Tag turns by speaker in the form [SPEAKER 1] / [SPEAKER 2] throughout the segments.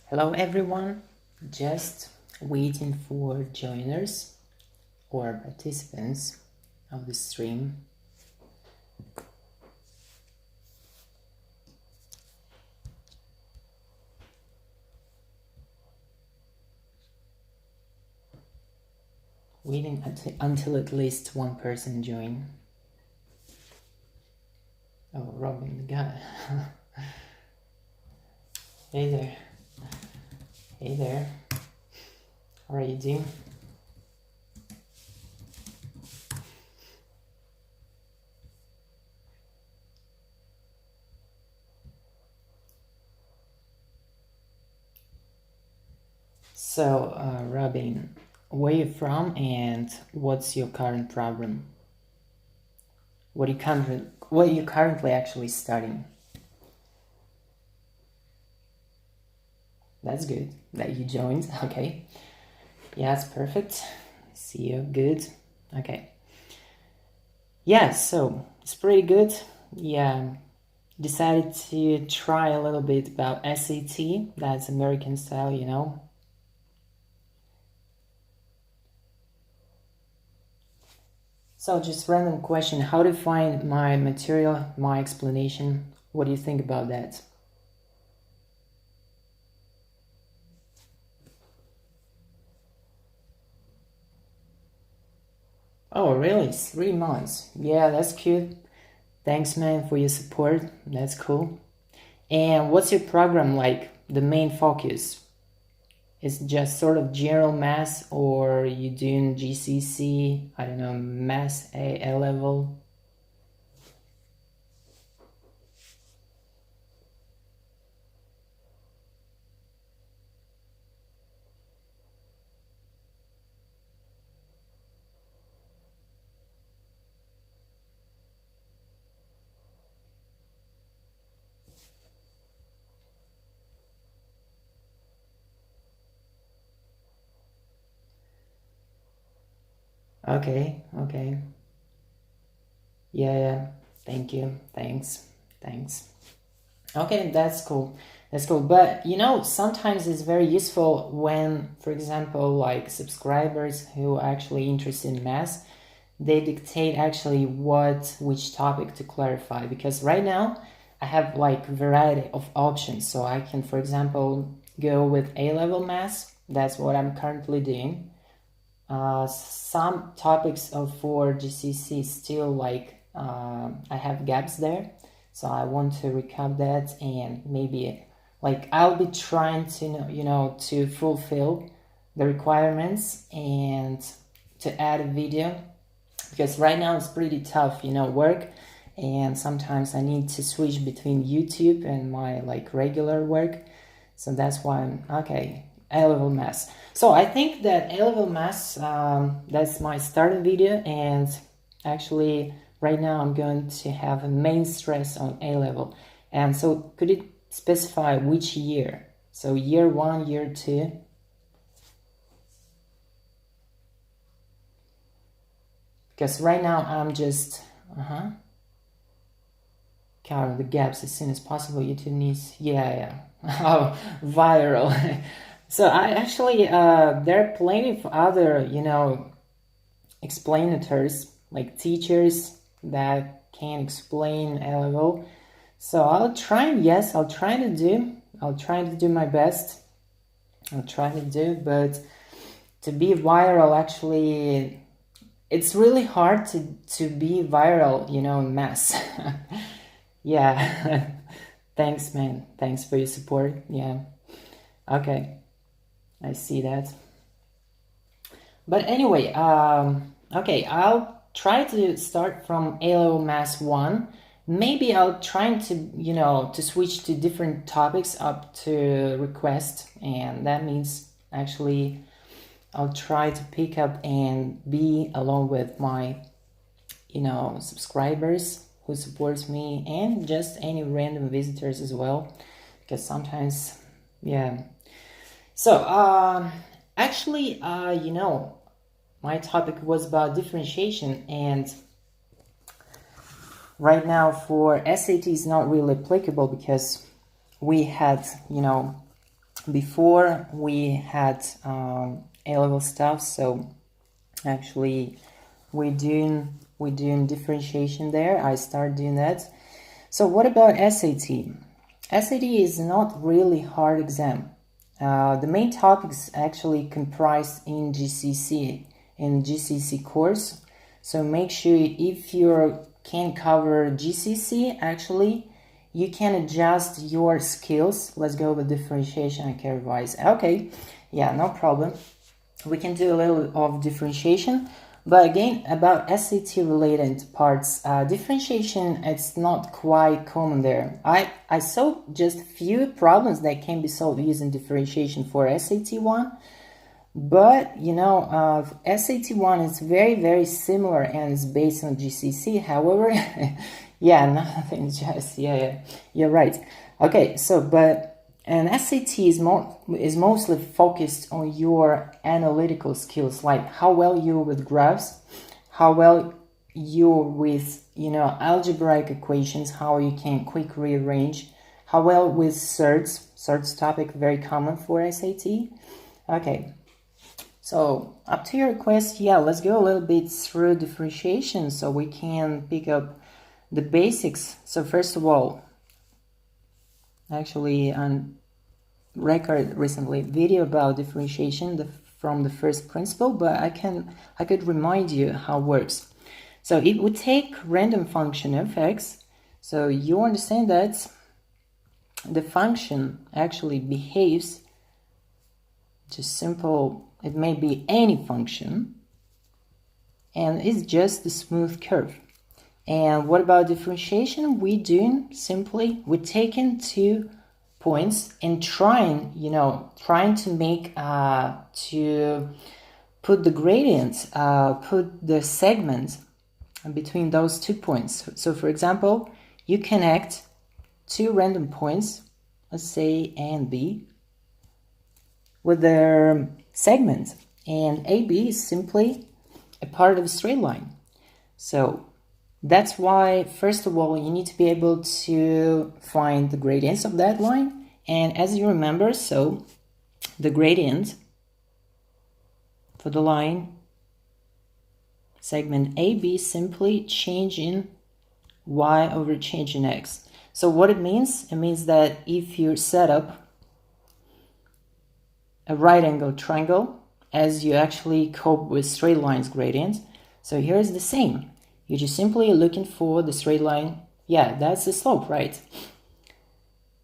[SPEAKER 1] Hello everyone, just waiting for joiners or participants of the stream. Waiting until at least one person join. Oh, Robin, the guy. Hey there. Hey there. How are you doing? So, Robin, where are you from and what's your current problem? What are you currently actually studying? That's good that you joined. Okay. Yeah, that's perfect. See you. Good. Okay. Yeah, so it's pretty good. Yeah. Decided to try a little bit about SAT. That's American style, you know. So just random question. How to find my material, my explanation? What do you think about that? Oh, really? 3 months. Yeah, that's cute. Thanks, man, for your support. That's cool. And what's your program like? The main focus? Is just sort of general math, or you doing GCC, I don't know, math A level? Okay. Yeah. Thank you. Thanks. Okay, that's cool. But you know, sometimes it's very useful when, for example, like subscribers who are actually interested in math, they dictate actually which topic to clarify, because right now I have like a variety of options. So I can, for example, go with A-level math. That's what I'm currently doing. Some topics for GCC still like I have gaps there, so I want to recap that, and maybe like I'll be trying to to fulfill the requirements and to add a video, because right now it's pretty tough, work, and sometimes I need to switch between YouTube and my like regular work. So that's why I'm okay. A-level math. So I think that A-level math, that's my starting video, and actually right now I'm going to have a main stress on A-level. And so could you specify which year? So year 1, year 2? Because right now I'm just counting the gaps as soon as possible. YouTube needs, yeah. Oh, viral. So I actually, there are plenty of other, explanators, like teachers that can explain A-level. So I'll try to do my best. But to be viral, actually, it's really hard to be viral, in math. Yeah. Thanks, man. Thanks for your support. Yeah. Okay. I see that. But anyway, okay, I'll try to start from A-level Math 1. Maybe I'll try to switch to different topics up to request, and that means actually I'll try to pick up and be along with my, subscribers who supports me, and just any random visitors as well, because sometimes, yeah. So, actually, my topic was about differentiation, and right now for SAT is not really applicable because we had, you know, before we had A-level stuff, so actually we're doing differentiation there. I started doing that. So what about SAT? SAT is not really hard exam. The main topics actually comprised in GCC course. So make sure if you can cover GCC, actually you can adjust your skills. Let's go with differentiation. I can revise. Okay, yeah, no problem. We can do a little of differentiation. But again, about SAT related parts, differentiation, it's not quite common there. I saw just few problems that can be solved using differentiation for SAT 1. But, you know, SAT 1 is very, very similar and is based on GCC. However, yeah, nothing just, yeah, you're right. Okay, so, but an SAT is mostly focused on your analytical skills, like how well you're with graphs, how well you're with, you know, algebraic equations, how you can quick rearrange, how well with surds. Surds topic very common for SAT. Okay. So up to your request, yeah, let's go a little bit through differentiation so we can pick up the basics. So first of all, actually on record recently video about differentiation from the first principle, but I could remind you how it works. So if we take random function f(x), so you understand that the function actually behaves just simple. It may be any function, and it's just a smooth curve. And what about differentiation? We're taking 2 points and trying to make, to put the gradient, put the segment between those 2 points. So for example, you connect 2 random points, let's say A and B, with their segment, and AB is simply a part of a straight line. So that's why, first of all, you need to be able to find the gradients of that line. And as you remember, so the gradient for the line segment AB is simply change in y over change in x. So what it means that if you set up a right angle triangle as you actually cope with straight lines gradient. So here is the same. You're just simply looking for the straight line. Yeah, that's the slope, right?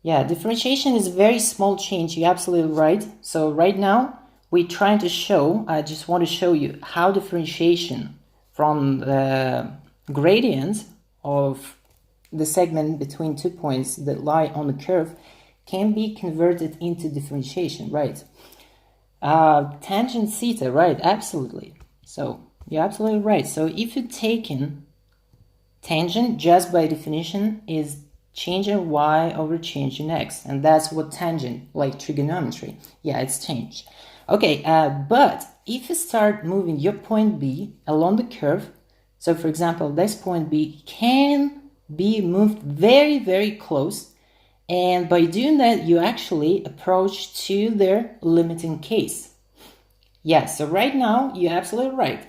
[SPEAKER 1] Yeah, differentiation is a very small change. You're absolutely right. So right now we're trying to show, I just want to show you how differentiation from the gradient of the segment between 2 points that lie on the curve can be converted into differentiation, right? Tangent theta, right? Absolutely. So you're absolutely right. So if you're taking tangent, just by definition is change in y over change in x, and that's what tangent, like trigonometry, yeah, it's change. Okay, but if you start moving your point B along the curve, so for example, this point B can be moved very, very close. And by doing that, you actually approach to their limiting case. Yeah, so right now, you're absolutely right.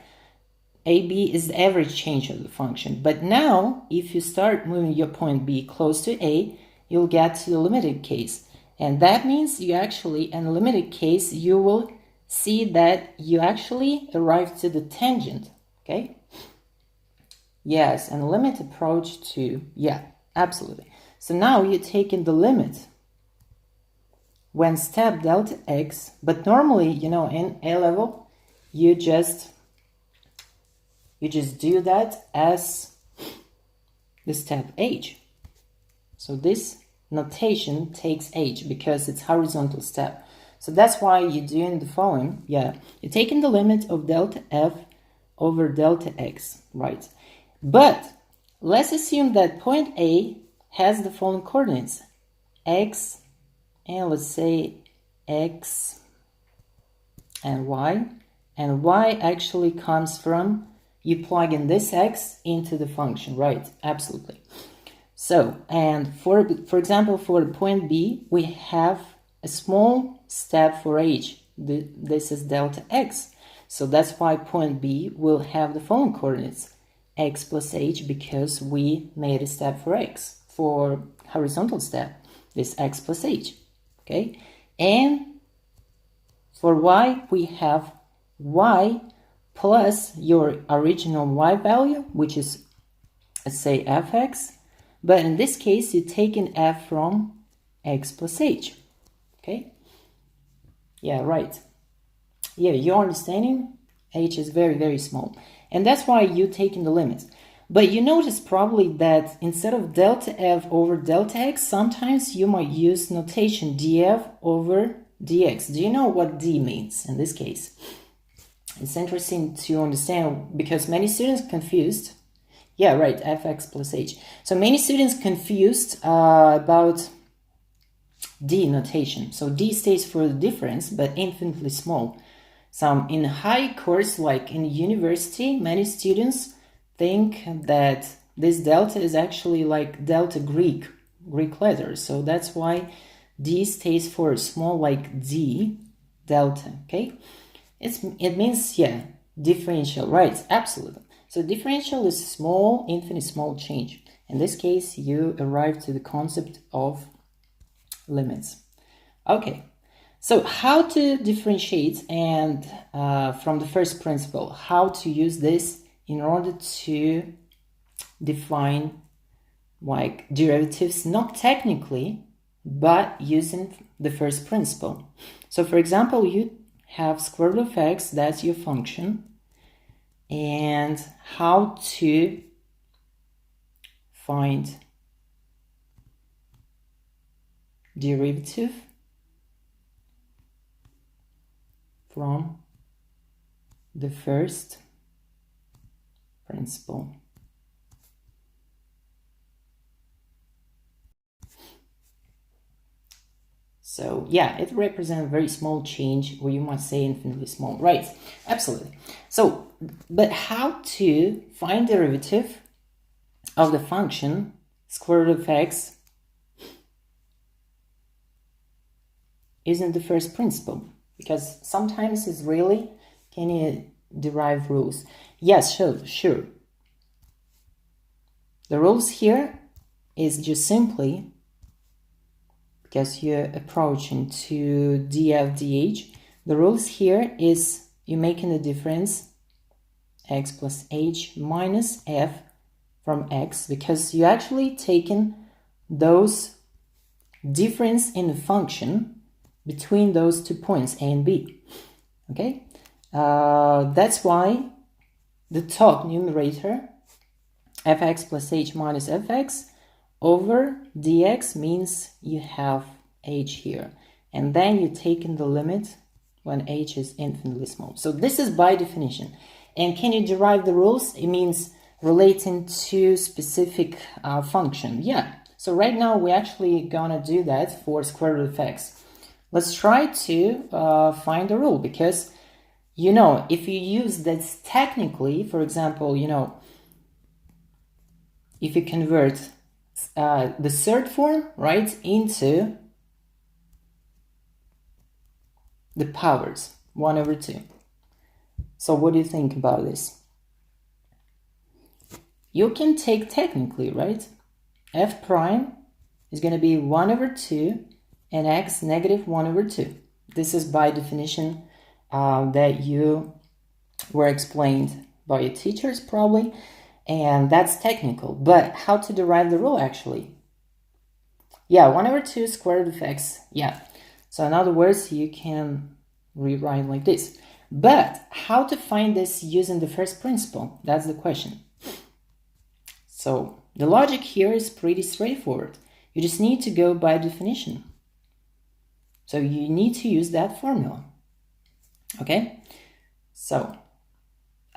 [SPEAKER 1] AB is the average change of the function. But now, if you start moving your point B close to A, you'll get to the limited case. And that means you actually, in the limited case, you will see that you actually arrive to the tangent. Okay? Yes, and limit approach to, yeah, absolutely. So now you're taking the limit when step delta x, but normally, you know, in A level, you just do that as the step h. So this notation takes h because it's horizontal step. So that's why you're doing the following. Yeah, you're taking the limit of delta f over delta x, right? But let's assume that point A has the following coordinates, x, and let's say x and y actually comes from, you plug in this x into the function, right? Absolutely. So, and for example, for point B, we have a small step for h. This is delta x. So that's why point B will have the following coordinates, x plus h, because we made a step for x. For horizontal step, this x plus h, okay? And for y, we have y plus your original y value, which is, let's say, fx. But in this case, you take an f from x plus h, okay? Yeah, right. Yeah, you're understanding? H is very, very small. And that's why you're taking the limits. But you notice probably that instead of delta f over delta x, sometimes you might use notation df over dx. Do you know what d means in this case? It's interesting to understand because many students confused. Yeah, right, fx plus h. So many students confused about d notation. So d stands for the difference, but infinitely small. Some in high course, like in university, many students think that this delta is actually like delta Greek letters. So that's why d stands for small, like d delta, okay? It means, yeah, differential, right? Absolutely. So differential is small, infinite small change. In this case, you arrive to the concept of limits. Okay, so how to differentiate and from the first principle, how to use this in order to define like derivatives, not technically, but using the first principle. So for example, you have square root of x, that's your function, and how to find derivative from the first principle. So yeah, it represents a very small change, or you might say infinitely small, right? Absolutely. So, but how to find derivative of the function square root of x using the first principle? Because sometimes it's really, can you derive rules? Yes, sure. The rules here is just simply, because you're approaching to df dh, the rules here is you're making the difference x plus h minus f from x, because you actually taken those difference in the function between those 2 points a and b, okay? That's why the top numerator fx plus h minus fx over dx means you have h here, and then you take in the limit when h is infinitely small. So this is by definition. And can you derive the rules? It means relating to specific function. Yeah, so right now we're actually gonna do that for square root of x. Let's try to find the rule, because you know, if you use this technically, for example, you know, if you convert the third form, right, into the powers, 1 over 2. So what do you think about this? You can take technically, right? F prime is going to be 1 over 2 and x negative 1 over 2. This is by definition that you were explained by your teachers probably, and that's technical. But how to derive the rule actually? Yeah, 1 over 2 square root of x. Yeah. So in other words, you can rewrite like this. But how to find this using the first principle? That's the question. So the logic here is pretty straightforward. You just need to go by definition. So you need to use that formula. Okay? So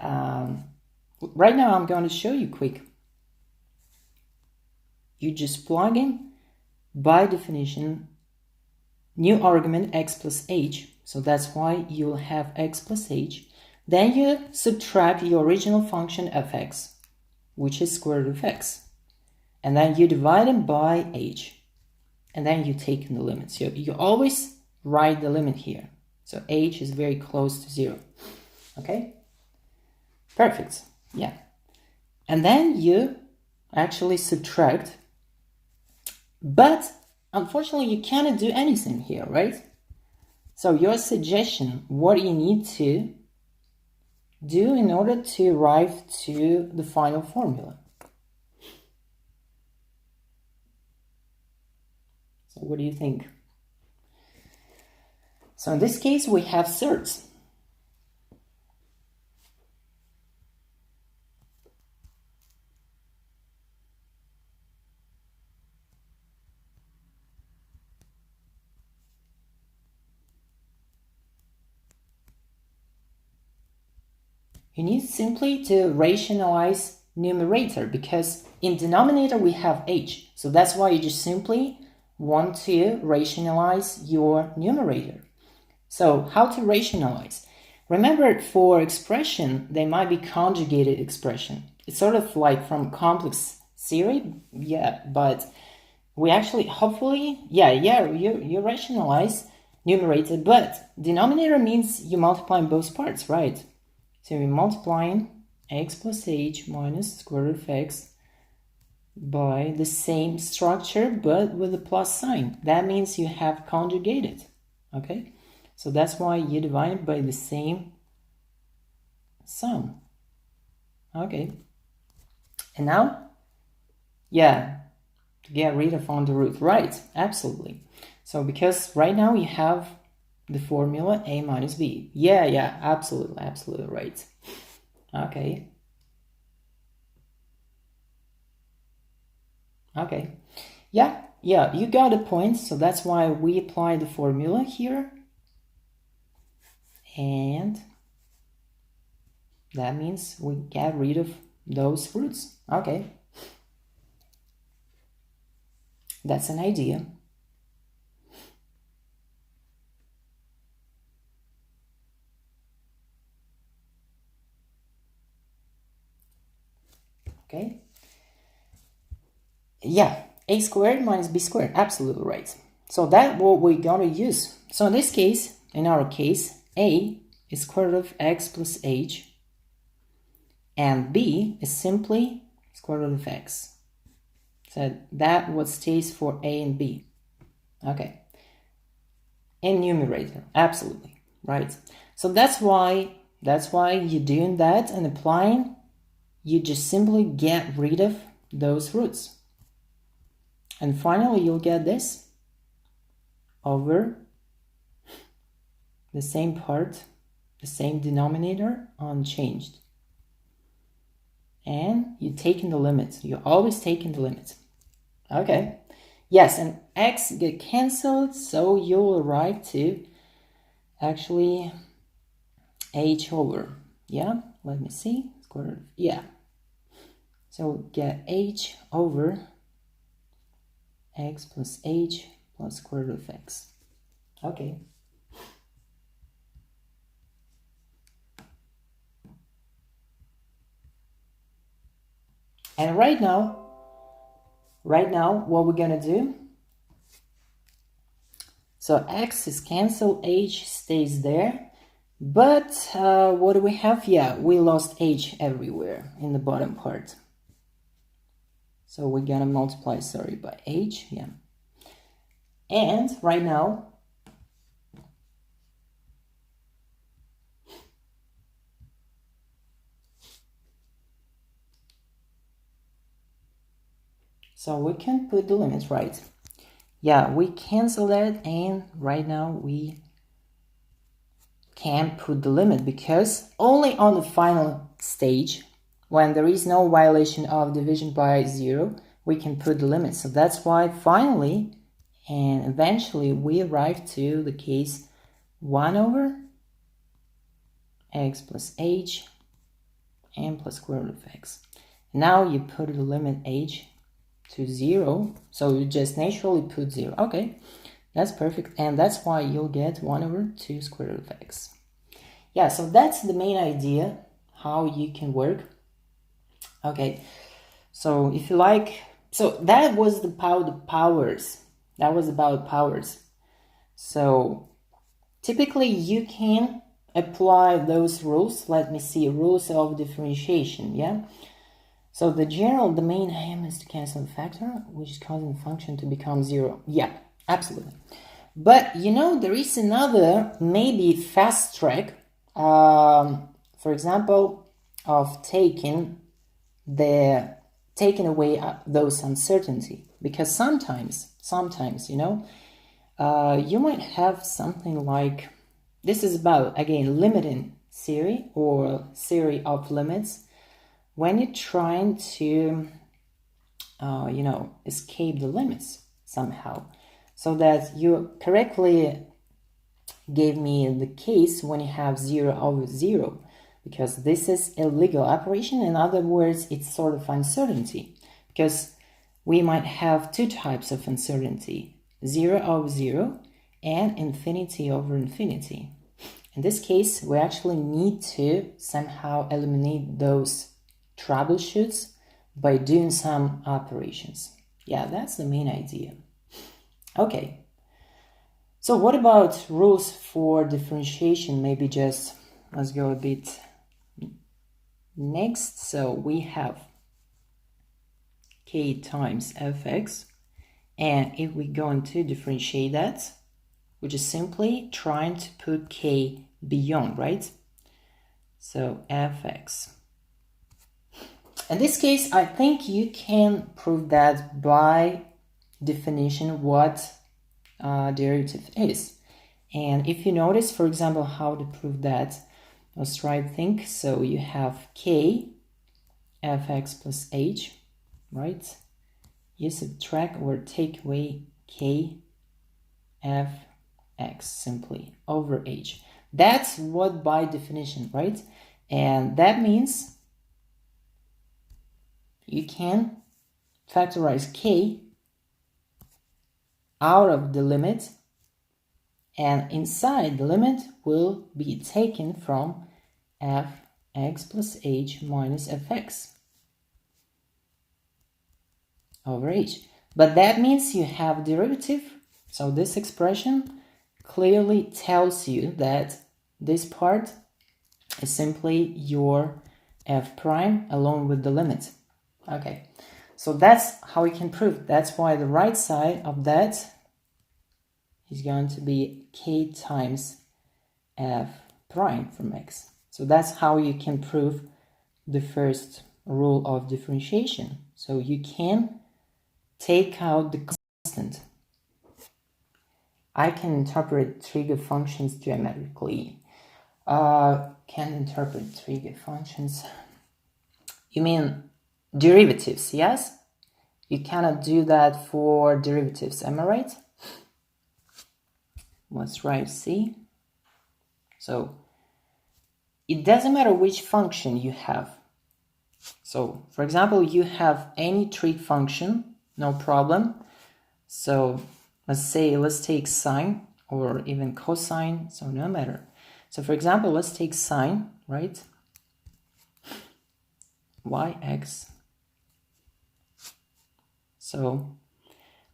[SPEAKER 1] right now I'm going to show you quick. You just plug in, by definition, new argument x plus h. So that's why you'll have x plus h. Then you subtract your original function f(x), which is square root of x. And then you divide it by h. And then you take in the limit. So you always write the limit here. So h is very close to 0. Okay? Perfect. Yeah. And then you actually subtract. But unfortunately, you cannot do anything here, right? So your suggestion, what you need to do in order to arrive to the final formula. So what do you think? So in this case, we have thirds. You need simply to rationalize numerator, because in denominator we have h. So that's why you just simply want to rationalize your numerator. So how to rationalize? Remember, for expression, they might be conjugated expression. It's sort of like from complex theory, yeah, but we actually, hopefully, you rationalize numerator, but denominator means you multiply both parts, right? So we're multiplying x plus h minus square root of x by the same structure, but with a plus sign. That means you have conjugated, okay? So that's why you divide by the same sum, okay? And now, yeah, to get rid of under root, right? Absolutely. So because right now you have the formula a minus b. Yeah, absolutely right. Okay. Okay. Yeah, you got a point. So that's why we apply the formula here. And that means we get rid of those roots. Okay. That's an idea. Okay. Yeah, a squared minus b squared. Absolutely right. So that's what we're going to use. So in this case, in our case, a is square root of x plus h, and b is simply square root of x. So that what stays for a and b. Okay. In numerator, absolutely right. So that's why you're doing that and applying. You just simply get rid of those roots. And finally, you'll get this over the same part, the same denominator, unchanged. And you're taking the limit. You're always taking the limit. Okay. Yes, and x get cancelled, so you'll arrive to actually h over. Yeah, let me see. Square root. Yeah. So get h over x plus h plus square root of x. Okay. And right now, what we're gonna do, so x is cancelled, h stays there, but what do we have? Yeah, we lost h everywhere in the bottom part. So we're gonna multiply, by h, yeah. And right now, so we can put the limits, right? Yeah, we cancel that, and right now we can put the limit, because only on the final stage, when there is no violation of division by 0, we can put the limit. So that's why finally and eventually we arrive to the case 1 over x plus h and plus square root of x. Now you put the limit h to 0, so you just naturally put 0. Okay, that's perfect, and that's why you'll get 1 over 2 square root of x. Yeah, so that's the main idea, how you can work. Okay, so if you like, so that was the powers. That was about powers. So typically you can apply those rules. Let me see, rules of differentiation, yeah? So the main aim is to cancel the factor, which is causing the function to become zero. Yeah, absolutely. But you know, there is another maybe fast track, for example, of taking away those uncertainty, because sometimes you know, you might have something like, this is about, again, limiting theory or theory of limits, when you're trying to you know, escape the limits somehow. So that you correctly gave me the case when you have 0 over 0, because this is a legal operation. In other words, it's sort of uncertainty, because we might have two types of uncertainty, 0 over 0 and infinity over infinity. In this case, we actually need to somehow eliminate those troubleshoots by doing some operations. Yeah, that's the main idea. Okay, so what about rules for differentiation? Maybe just let's go a bit next. So we have k times fx, and if we're going to differentiate that, we're just simply trying to put k beyond, right? So fx. In this case, I think you can prove that by definition what derivative is. And if you notice, for example, how to prove that, let's try to think. So you have k fx plus h, right? You subtract or take away k fx simply over h. That's what by definition, right? And that means you can factorize k out of the limit, and inside the limit will be taken from fx plus h minus fx over h. But that means you have derivative, so this expression clearly tells you that this part is simply your f prime along with the limit. Okay, so that's how we can prove. That's why the right side of that is going to be k times f prime from x. So that's how you can prove the first rule of differentiation. So you can take out the constant. I can interpret trig functions geometrically. Can interpret trig functions. You mean derivatives, yes? You cannot do that for derivatives, am I right? Let's try to see. So it doesn't matter which function you have. So for example, you have any trig function, no problem. So let's take sine or even cosine, so no matter. So for example, let's take sine, right? Yx. So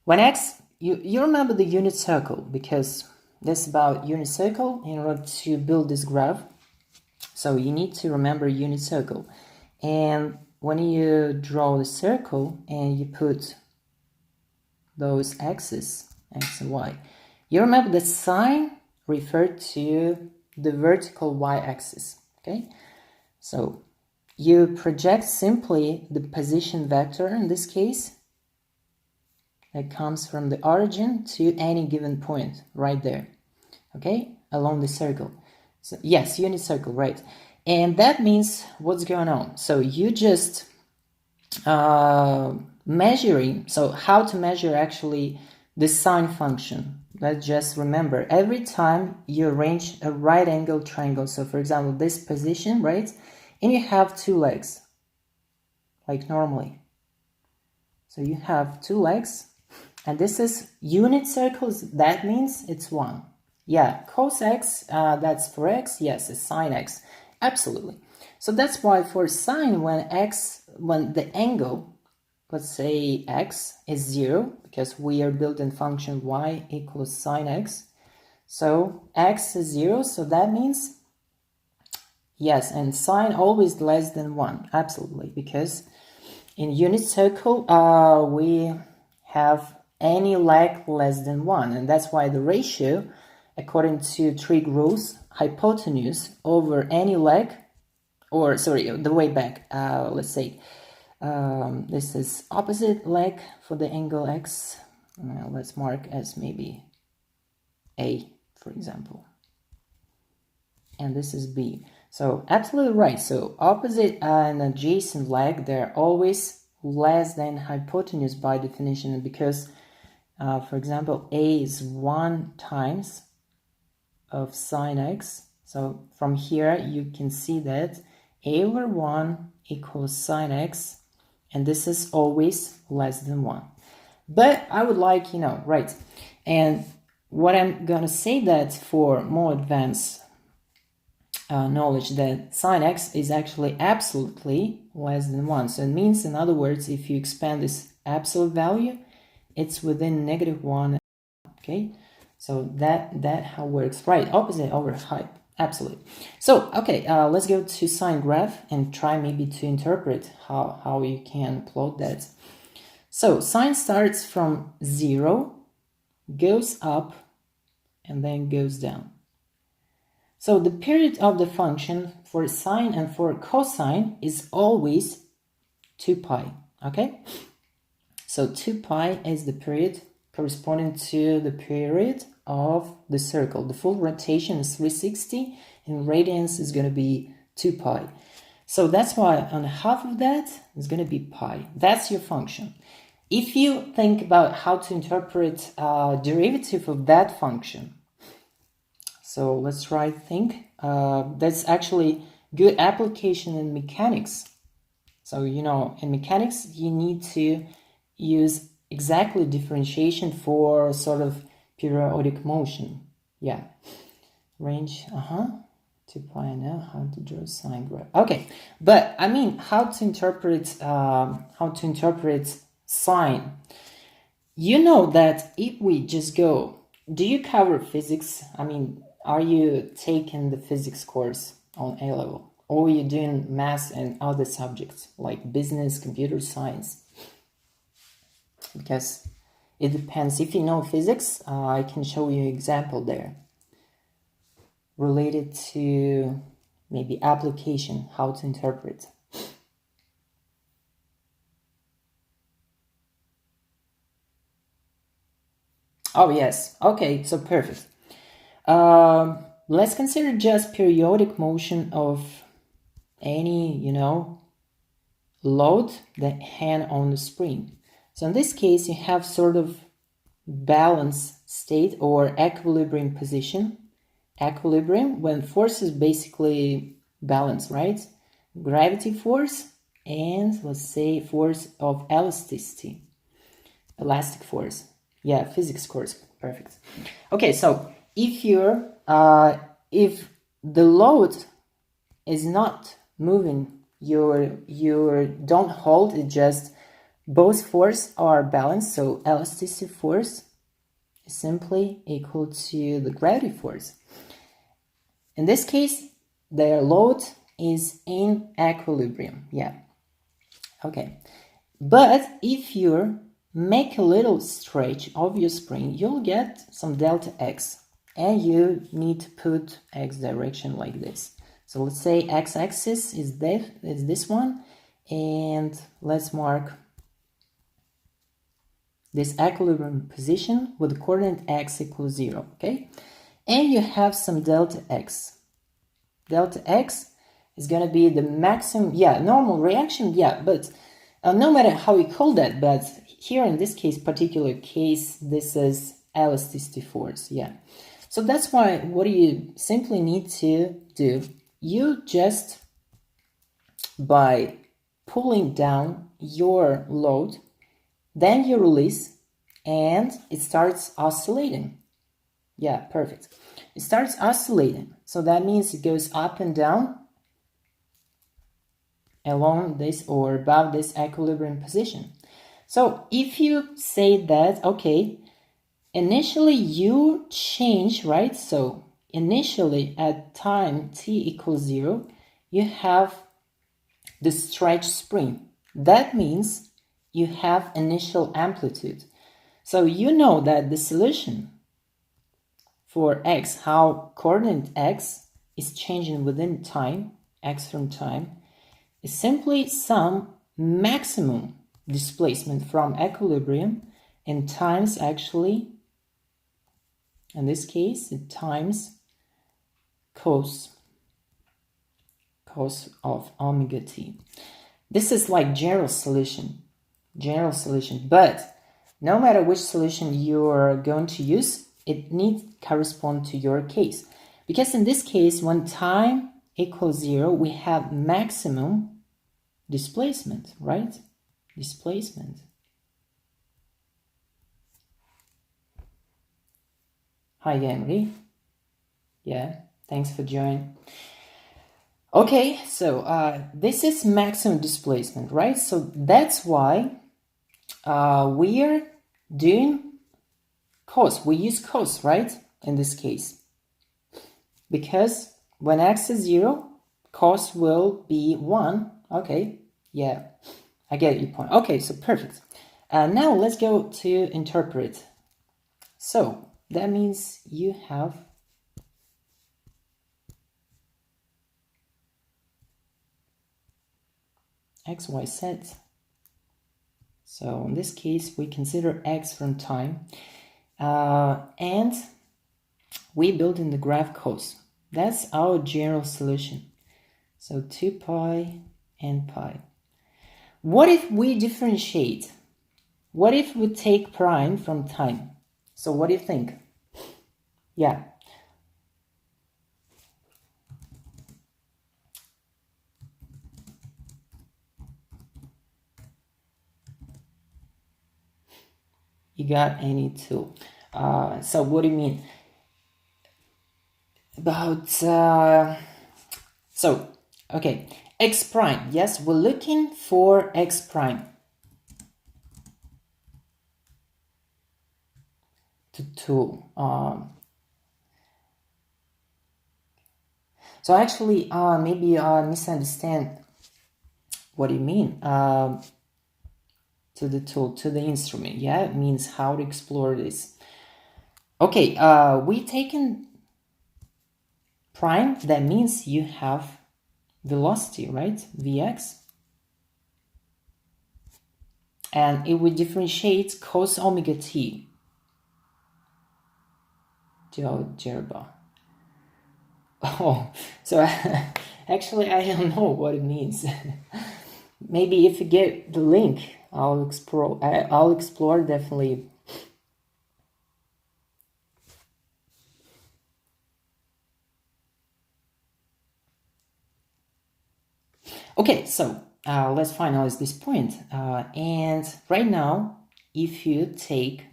[SPEAKER 1] when x, you remember the unit circle, because this is about unit circle in order to build this graph. So you need to remember unit circle. And when you draw the circle and you put those x's, x and y, you remember that sine referred to the vertical y-axis, okay? So you project simply the position vector in this case that comes from the origin to any given point right there, okay, along the circle. So yes, unit circle, right? And that means what's going on. So you just measuring, so how to measure actually the sine function. Let's just remember, every time you arrange a right angle triangle, so for example this position, right, and you have two legs like normally, so you have two legs and this is unit circles, that means it's 1. Yeah, cos x, that's for x, yes, it's sine x, absolutely. So that's why for sine, when the angle, let's say x is 0, because we are building function y equals sine x, so x is 0, so that means, yes, and sine always less than 1, absolutely, because in unit circle, we have any leg less than 1, and that's why the ratio, according to trig rules, hypotenuse over any leg, or sorry, the way back, let's say, this is opposite leg for the angle x. Let's mark as maybe A, for example. And this is B. So absolutely right. So opposite and adjacent leg, they're always less than hypotenuse by definition, because, for example, A is 1 times of sine x. So from here, you can see that A over 1 equals sine x, and this is always less than 1. But I would like, right, and what I'm going to say that for more advanced knowledge, that sine x is actually absolutely less than 1. So it means, in other words, if you expand this absolute value, it's within -1, okay? So that how it works, right? Opposite over hype, absolutely. So, okay, let's go to Sine Graph and try maybe to interpret how you can plot that. So sine starts from 0, goes up, and then goes down. So the period of the function for sine and for cosine is always 2 pi, okay? So 2 pi is the period corresponding to the period of the circle. The full rotation is 360, and radians is going to be 2 pi. So that's why on half of that is going to be pi. That's your function. If you think about how to interpret derivative of that function, so let's try to think. That's actually good application in mechanics. So, in mechanics, you need to use exactly differentiation for sort of periodic motion. Yeah. Range, 2 pi, now how to draw sine graph. Okay, but I mean, how to interpret sine. You know that if we just go, do you cover physics? I mean, are you taking the physics course on A level? Or are you doing math and other subjects like business, computer science? Because it depends. If you know physics, I can show you an example there related to maybe application, how to interpret. Oh, yes. Okay, so perfect. Let's consider just periodic motion of any, load that hang on the spring. So in this case, you have sort of balance state or equilibrium position. Equilibrium when force is basically balanced, right? Gravity force and let's say force of elasticity. Elastic force. Yeah, physics course. Perfect. Okay, so if if the load is not moving, you don't hold, it just both force are balanced, so elasticity force is simply equal to the gravity force. In this case, their load is in equilibrium. Yeah. Okay. But if you make a little stretch of your spring, you'll get some delta x, and you need to put x direction like this. So let's say x-axis is this one, and let's mark this equilibrium position with the coordinate x equals 0, okay? And you have some delta x. Delta x is going to be the maximum, normal reaction, but no matter how you call that, but here in this particular case, this is elasticity force, So that's why what you simply need to do, you just, by pulling down your load, then you release and it starts oscillating. Yeah, perfect. It starts oscillating. So that means it goes up and down along this or above this equilibrium position. So if you say that, okay, initially you change, right? So initially at time t equals 0, you have the stretch spring. That means you have initial amplitude. So you know that the solution for x, how coordinate x is changing within time, x from time, is simply some maximum displacement from equilibrium and times actually, in this case, it times cos of omega t. This is like general solution, but no matter which solution you're going to use, it needs to correspond to your case. Because in this case, when time equals 0, we have maximum displacement, right? Displacement. Hi, Henry. Yeah, thanks for joining. Okay, so this is maximum displacement, right? So that's why we're doing cos. We use cos, right? In this case. Because when x is 0, cos will be 1. Okay, yeah, I get your point. Okay, so perfect. Now let's go to interpret. So that means you have x, y, z. So in this case, we consider x from time. And we build in the graph cos. That's our general solution. So 2 pi and pi. What if we differentiate? What if we take prime from time? So what do you think? Yeah. You got any tool? So what do you mean? About, so, okay, x prime. Yes, we're looking for x prime. To so actually, maybe misunderstand what do you mean to the tool, to the instrument. Yeah, it means how to explore this. Okay, we taken prime. That means you have velocity, right? Vx. And it would differentiate cos omega t. Algebra. Oh, so actually I don't know what it means. Maybe if you get the link, I'll explore definitely. Okay, so let's finalize this point. And right now, if you take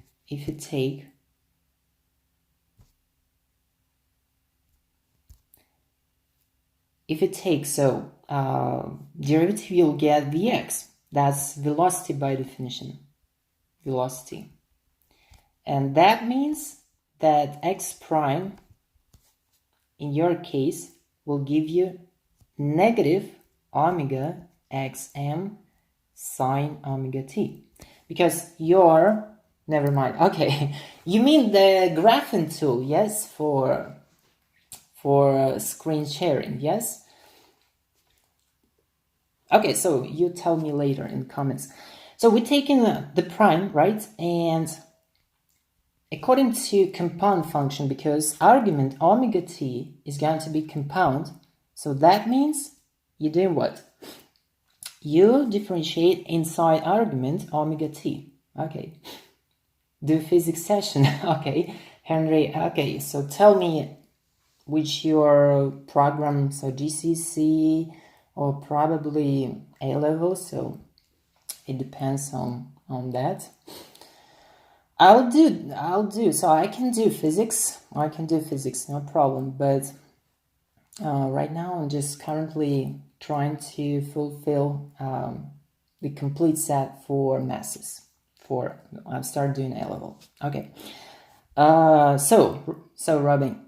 [SPEAKER 1] so derivative, you'll get Vx. That's velocity by definition. Velocity. And that means that x prime, in your case, will give you negative omega xm sine omega t. Because you're, never mind. Okay, you mean the graphing tool, yes, for screen sharing, yes? Okay, so you tell me later in the comments. So we're taking the prime, right? And according to compound function, because argument omega t is going to be compound, so that means you're doing what? You differentiate inside argument omega t. Okay. Do physics session. Okay. Henry, okay, so tell me which your program, so GCC or probably A level, so it depends on that. I'll do. So I can do physics. No problem. But right now I'm just currently trying to fulfill the complete set for masses. I've started doing A level. Okay. So Robin,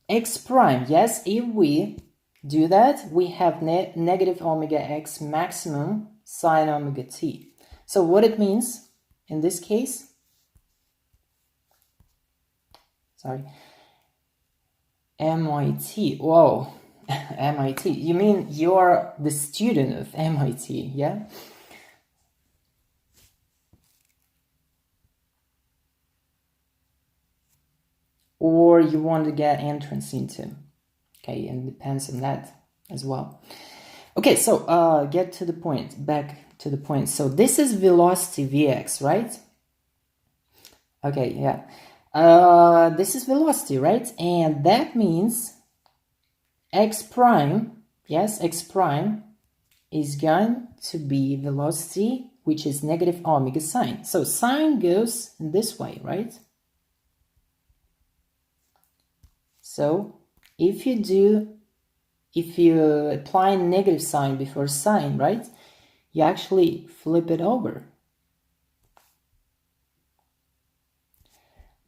[SPEAKER 1] x prime. Yes, if we do that, we have negative omega x maximum sine omega t. So what it means in this case, sorry, MIT. Whoa, MIT. You mean you're the student of MIT, yeah? Or you want to get entrance into. Okay, and it depends on that as well. Okay, so get to the point, back to the point. So this is velocity Vx, right? Okay, yeah. This is velocity, right? And that means x prime, yes, x prime is going to be velocity, which is negative omega sine. So sine goes this way, right? So if you apply negative sign before sine, right, you actually flip it over.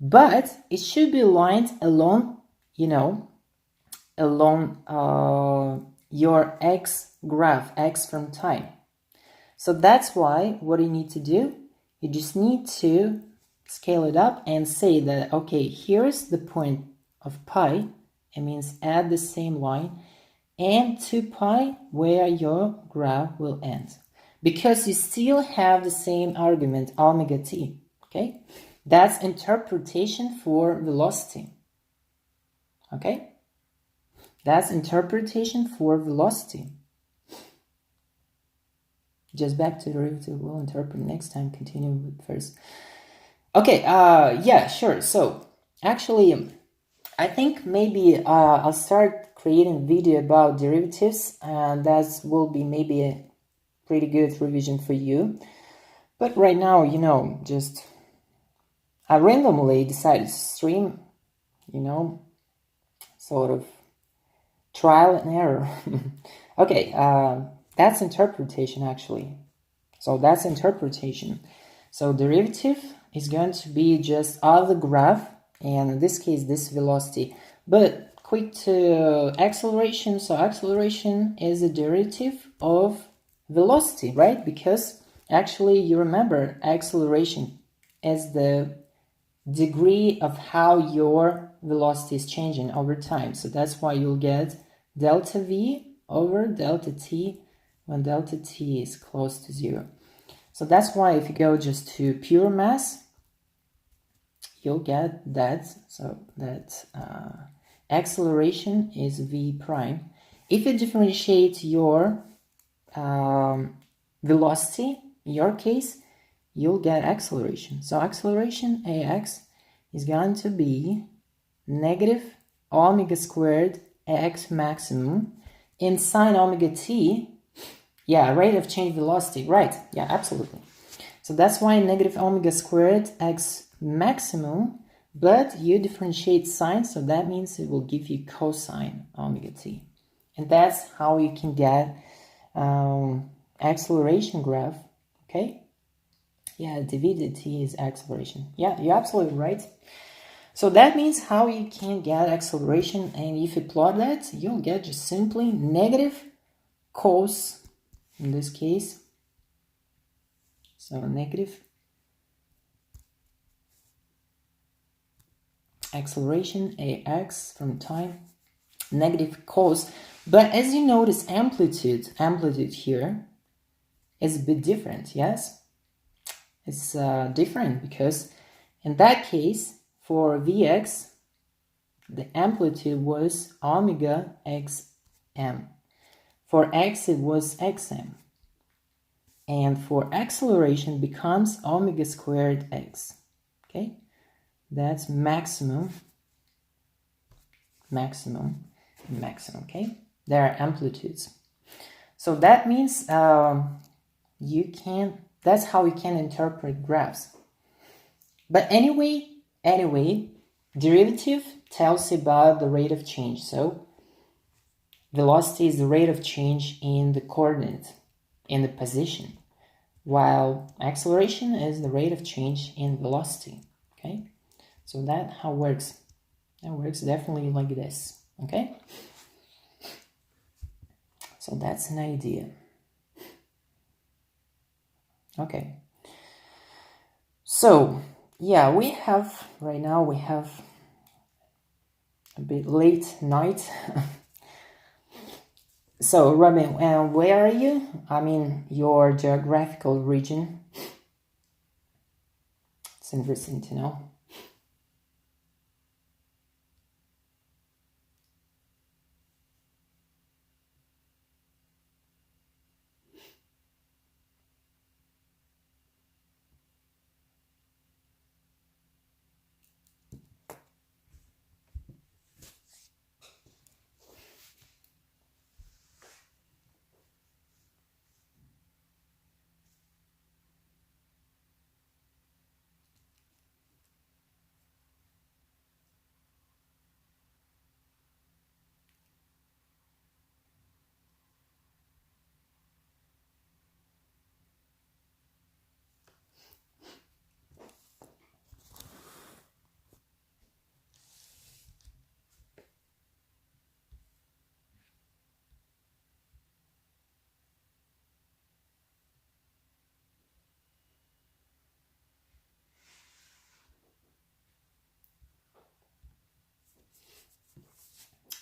[SPEAKER 1] But it should be aligned along, along your x graph, x from time. So that's why what you need to do, you just need to scale it up and say that, okay, here's the point of pi. It means add the same line and 2 pi where your graph will end. Because you still have the same argument, omega t, okay? That's interpretation for velocity, okay? That's interpretation for velocity. Just back to derivative, we'll interpret next time, continue with first. Okay, yeah, sure. So, actually, I think maybe I'll start creating video about derivatives, and that will be maybe a pretty good revision for you. But right now, just I randomly decided to stream, sort of trial and error. Okay, that's interpretation actually. So that's interpretation. So derivative is going to be just of the graph, and in this case, this velocity. But quick to acceleration. So acceleration is a derivative of velocity, right? Because actually you remember acceleration is the degree of how your velocity is changing over time. So that's why you'll get delta v over delta t when delta t is close to 0. So that's why if you go just to pure mass, you'll get that. So that acceleration is v prime. If you differentiate your velocity, in your case, you'll get acceleration. So acceleration ax is going to be negative omega squared x maximum in sine omega t. Yeah, rate of change velocity, right? Yeah, absolutely. So that's why negative omega squared x maximum, but you differentiate sine, so that means it will give you cosine omega t. And that's how you can get acceleration graph, okay? Yeah, dv dt is acceleration. Yeah, you're absolutely right. So that means how you can get acceleration, and if you plot that, you'll get just simply negative cos, in this case. So negative acceleration ax from time, negative cos. But as you notice, amplitude here is a bit different, yes? It's different because in that case, for Vx, the amplitude was omega xm. For x, it was xm. And for acceleration becomes omega squared x. Okay? That's maximum, okay? There are amplitudes. So that means that's how we can interpret graphs. But anyway, derivative tells you about the rate of change. So velocity is the rate of change in the coordinate, in the position, while acceleration is the rate of change in velocity. Okay, so that how it works. That works definitely like this. Okay, so that's an idea. Okay, so yeah, we have right now a bit late night. So Robin, where are you? I mean, your geographical region. It's interesting to know.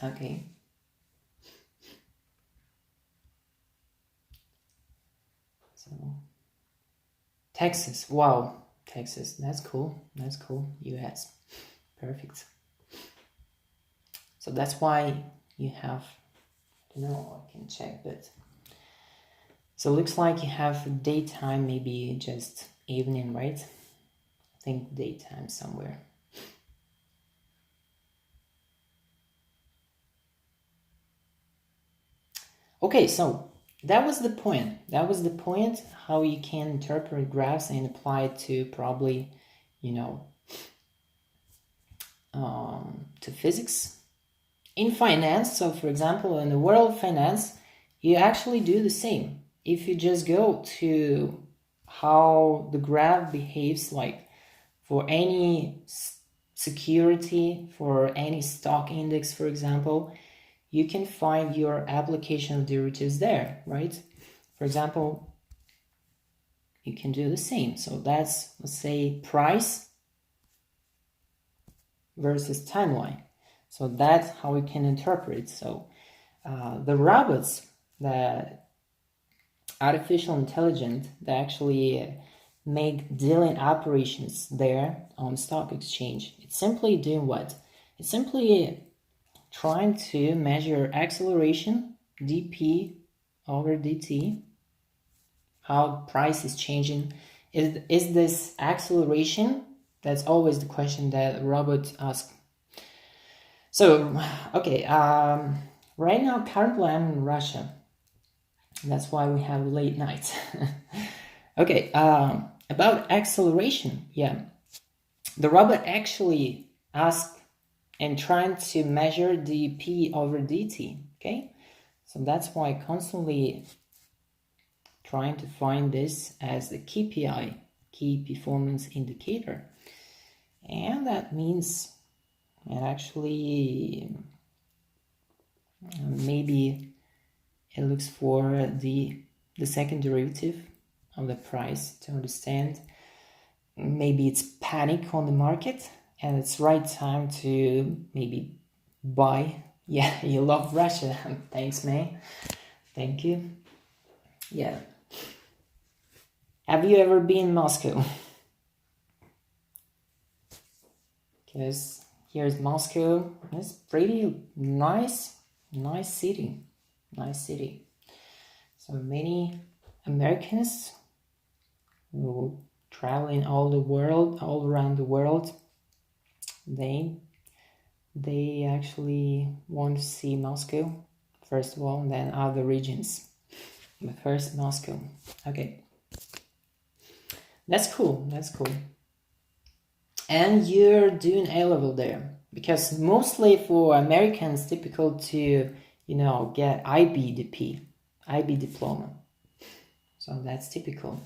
[SPEAKER 1] Okay. So Texas, wow, Texas, that's cool. That's cool. US, perfect. So that's why you have, I don't know, I can check, but so it looks like you have daytime, maybe just evening, right? I think daytime somewhere. Okay, so that was the point. That was the point, how you can interpret graphs and apply it to probably, you know, to physics. In finance, so for example, in the world of finance, you actually do the same. If you just go to how the graph behaves, like for any security, for any stock index, for example, you can find your application of derivatives there, right? For example, you can do the same. So that's, let's say, price versus timeline. So that's how we can interpret. So the robots, the artificial intelligence that actually make dealing operations there on stock exchange, it's simply doing what? It's simply trying to measure acceleration, dp over dt, how price is changing. Is this acceleration? That's always the question that robots ask. So, okay, right now, currently I'm in Russia. That's why we have late nights. Okay, about acceleration, yeah. The robot actually asked and trying to measure dp over dt, okay? So that's why constantly trying to find this as the KPI, key performance indicator. And that means it actually maybe it looks for the second derivative of the price to understand. Maybe it's panic on the market and it's right time to maybe buy. Yeah, you love Russia. Thanks, May. Thank you. Yeah. Have you ever been in Moscow? Because here's Moscow. It's pretty nice city. Nice city. So many Americans who traveling all around the world, they actually want to see Moscow first of all, and then other regions. But first Moscow. Okay. That's cool. That's cool. and you're doing A-level there, because mostly for Americans typical to, you know, get IB diploma. So that's typical.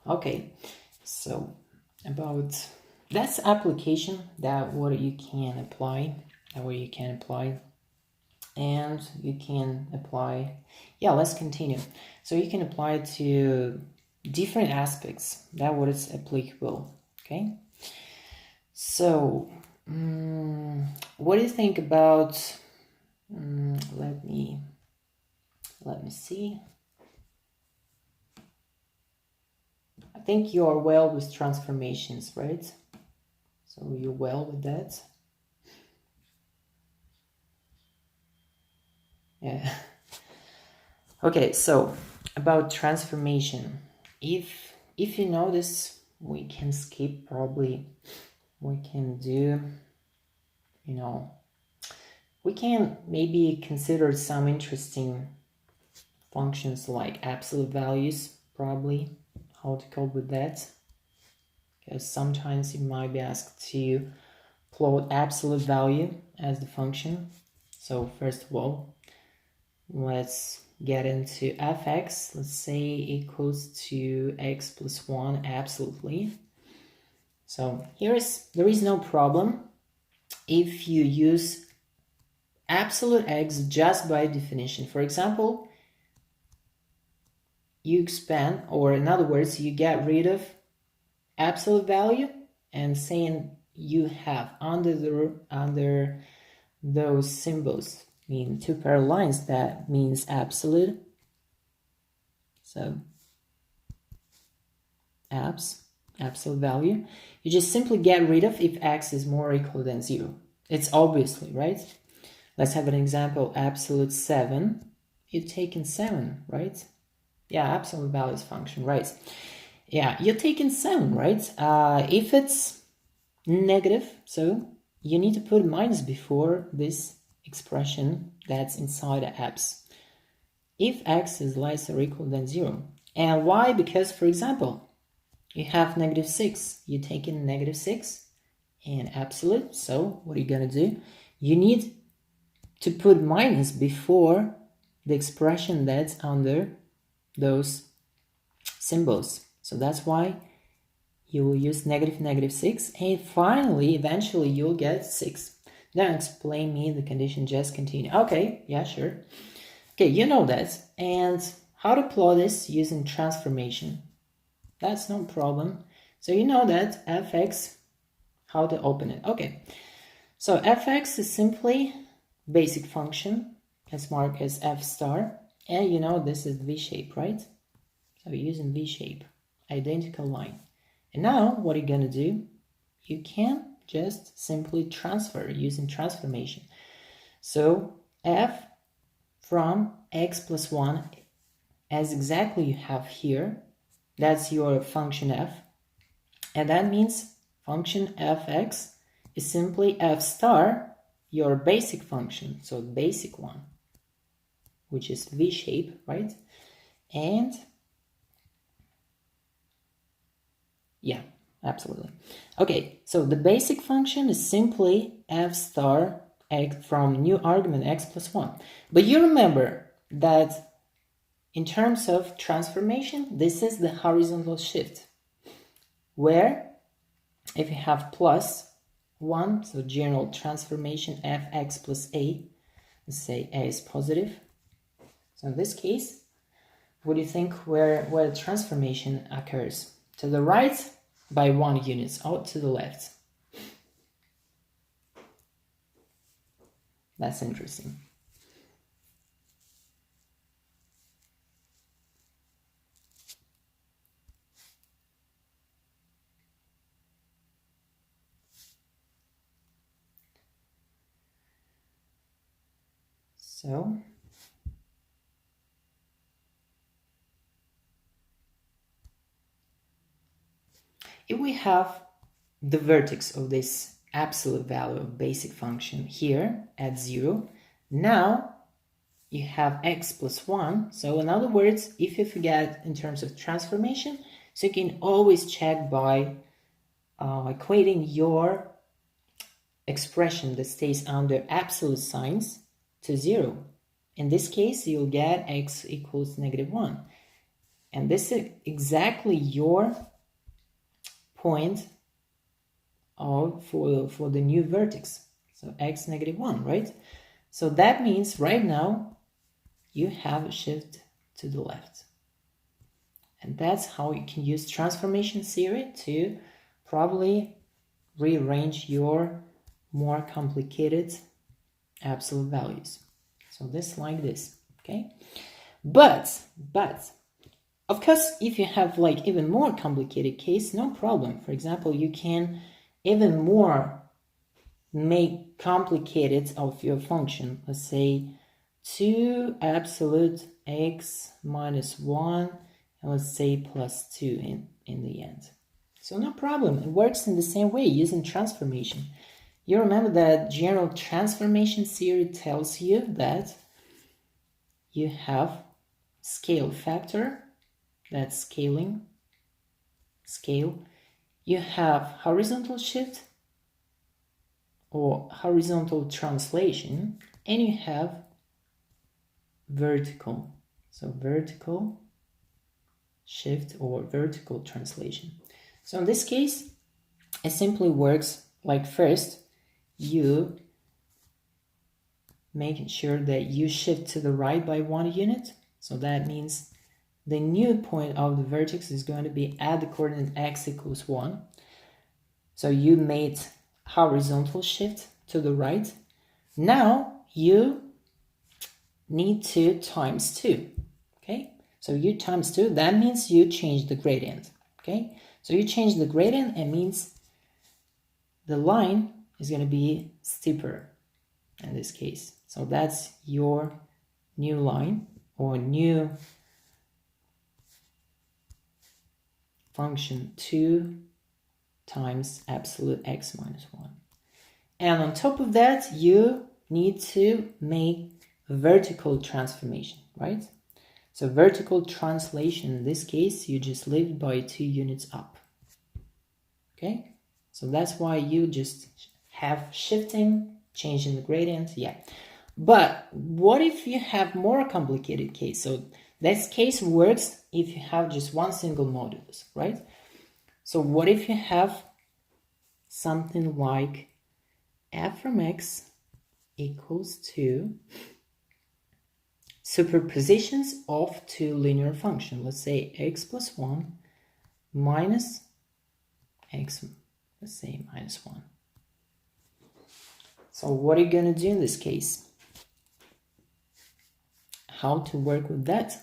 [SPEAKER 1] Okay, so about that's application, that what you can apply, and you can apply, yeah, let's continue. So you can apply to different aspects, that what is applicable. Okay, so what do you think about let me see. I think you're well with transformations, right? So you're well with that. Yeah. Okay, so about transformation. If you notice, we can skip probably. We can do, you know, we can maybe consider some interesting functions like absolute values, probably, how to cope with that. Because sometimes you might be asked to plot absolute value as the function. So first of all, let's get into fx. Let's say equals to x plus 1 absolutely. So there is no problem if you use absolute x just by definition. For example, you expand, or in other words, you get rid of absolute value and saying you have under those symbols, mean two parallel lines, that means absolute. So absolute value, you just simply get rid of if x is more or equal than 0. It's obviously, right? Let's have an example, absolute 7. You're taking 7, right? Yeah, absolute values function, right? Yeah, you're taking 7, right? If it's negative, so you need to put minus before this expression that's inside the abs. If x is less or equal than 0. And why? Because, for example, you have negative 6. You take in negative 6 and absolute. So what are you going to do? You need to put minus before the expression that's under those symbols. So that's why you will use negative 6. And finally, eventually, you'll get 6. Now explain me the condition, just continue. Okay, yeah, sure. Okay, you know that. And how to plot this using transformation. That's no problem. So you know that fx, how to open it. Okay, so fx is simply basic function. It's marked as f star. And you know this is v shape, right? So using v shape, identical line. And now what are you going to do? You can just simply transfer using transformation. So f from x plus 1, as exactly you have here, that's your function f. And that means function fx is simply f star, your basic function, so the basic one, which is v shape, right? And yeah, absolutely. Okay, so the basic function is simply f star x from new argument x plus 1. But you remember that in terms of transformation, this is the horizontal shift, where if you have plus 1, so general transformation fx plus a, let's say a is positive. So in this case, what do you think where the transformation occurs? To the right by 1 unit, or to the left? That's interesting. So if we have the vertex of this absolute value of basic function here at 0, now you have x plus 1. So in other words, if you forget in terms of transformation, so you can always check by equating your expression that stays under absolute signs to 0. In this case, you'll get x equals -1. And this is exactly your point for the new vertex. So x -1, right? So that means right now you have a shift to the left. And that's how you can use transformation theory to probably rearrange your more complicated absolute values. So this like this, okay? But of course, if you have like even more complicated case, no problem. For example, you can even more make complicated of your function. Let's say 2 absolute x minus 1, and let's say plus 2 in the end. So no problem. It works in the same way using transformation. You remember that general transformation theory tells you that you have scale factor, that's scaling, scale. You have horizontal shift or horizontal translation, and you have vertical. So vertical shift or vertical translation. So in this case, it simply works like first, you making sure that you shift to the right by 1 unit. So that means the new point of the vertex is going to be at the coordinate x equals 1. So you made horizontal shift to the right. Now you need to times 2. Okay, so you times 2, that means you change the gradient. Okay, so you change the gradient, it means the line is going to be steeper in this case. So that's your new line or new function 2 times absolute x minus 1. And on top of that, you need to make a vertical transformation, right? So vertical translation, in this case, you just live by 2 units up. Okay? So that's why you just have shifting, changing the gradient, yeah. But what if you have more complicated case? So this case works if you have just one single modulus, right? So what if you have something like f from x equals to superpositions of 2 linear functions. Let's say x plus 1 minus x, let's say minus 1. So what are you going to do in this case? How to work with that?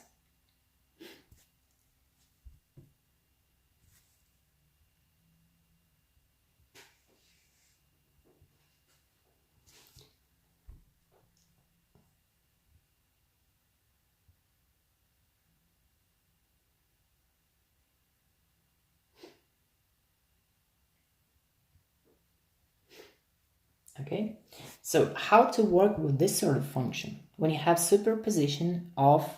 [SPEAKER 1] Okay, so how to work with this sort of function when you have superposition of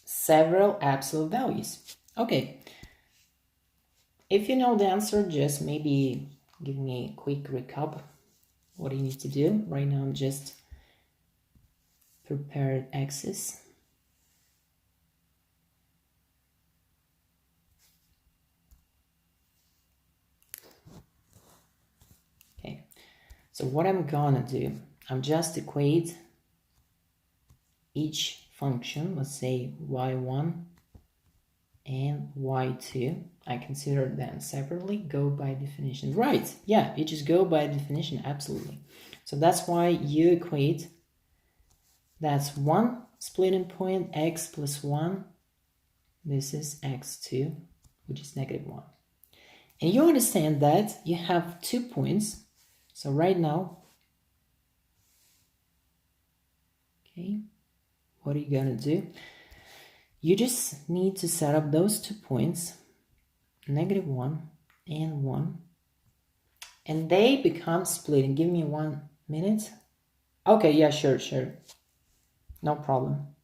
[SPEAKER 1] several absolute values? Okay, if you know the answer, just maybe give me a quick recap what you need to do. Right now I'm just prepared x's. Okay, so what I'm gonna do, I'm just equate each function, let's say y1 and y2. I consider them separately, go by definition. Right, yeah, you just go by definition, absolutely. So that's why you equate, that's one splitting point, x plus 1. This is x2, which is -1. And you understand that you have 2 points. So right now, Okay, what are you gonna do? You just need to set up those 2 points, -1 and 1, and they become split. And give me 1 minute. Okay, yeah, sure, no problem.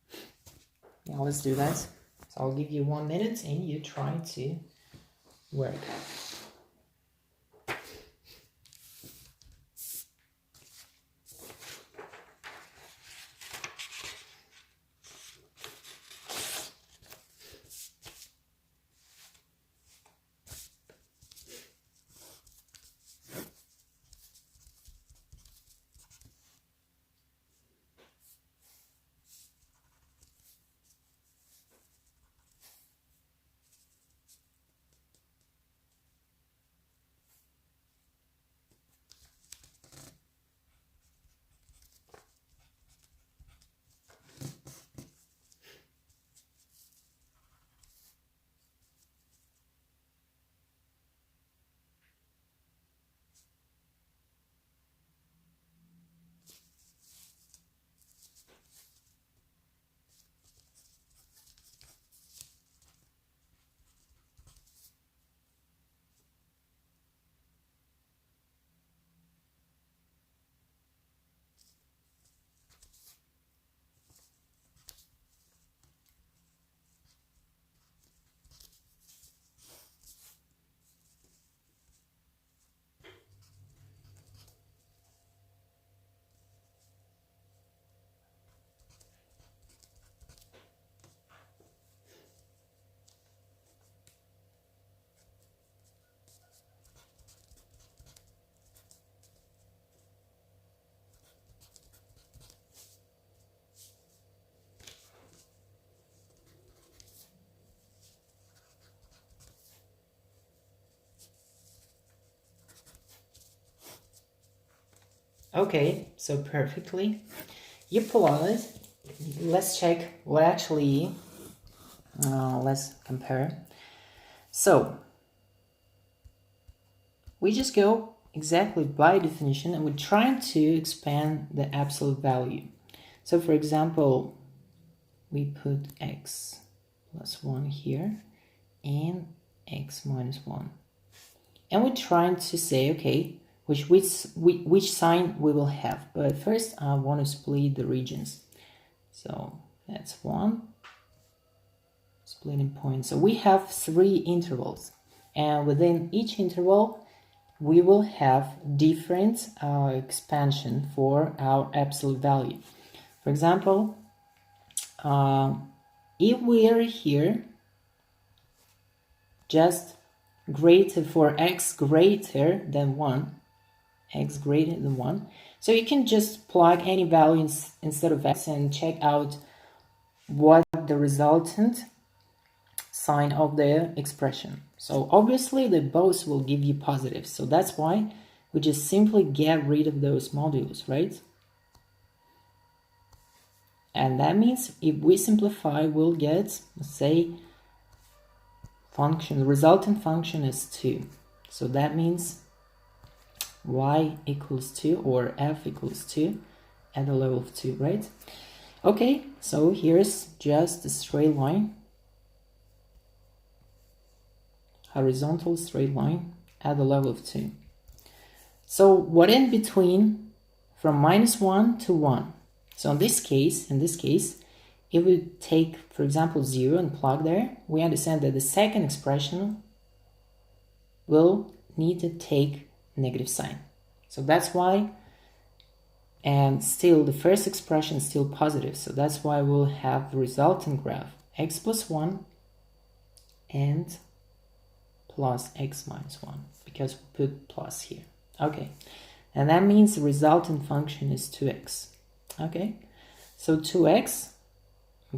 [SPEAKER 1] Yeah, let's do that. So I'll give you 1 minute and you try to work. Okay, so perfectly. You plot it. Let's check what actually, let's compare. So, we just go exactly by definition and we're trying to expand the absolute value. So for example, we put x plus 1 here and x minus 1. And we're trying to say, okay, which sign we will have. But first I want to split the regions. So that's 1 splitting point. So we have 3 intervals, and within each interval we will have different expansion for our absolute value. For example, if we are here just greater for x greater than 1, x greater than 1, so you can just plug any value instead of x and check out what the resultant sign of the expression. So obviously they both will give you positive, so that's why we just simply get rid of those modules, right? And that means if we simplify, we'll get, let's say, function, the resultant function is 2. So that means y equals 2 or f equals 2 at the level of 2, right? Okay, so here's just a straight line, horizontal straight line at the level of 2. So what in between from -1 to 1? So in this case, if we take, for example, 0 and plug there, we understand that the second expression will need to take negative sign. So that's why, and still the first expression is still positive, so that's why we'll have the resultant graph x plus 1 and plus x minus 1, because we put plus here. Okay, and that means the resultant function is 2x. Okay, so 2x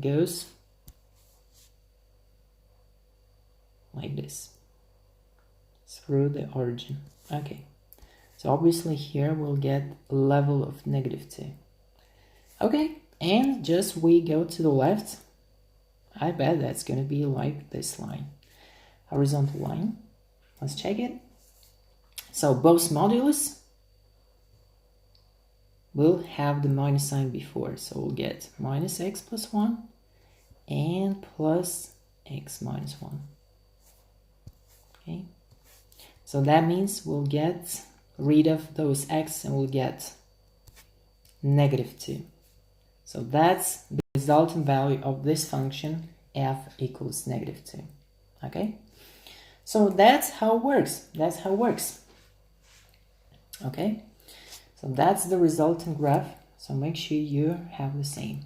[SPEAKER 1] goes like this through the origin. Okay, so obviously here we'll get a level of -2. Okay, and just we go to the left, I bet that's gonna be like this line, horizontal line. Let's check it. So both modulus we'll have the minus sign before. So we'll get minus x plus 1 and plus x minus 1. Okay, so that means we'll get rid of those x and we'll get negative 2. So that's the resultant value of this function f equals negative 2. Okay, so that's how it works. That's how it works. Okay, so that's the resultant graph. So make sure you have the same.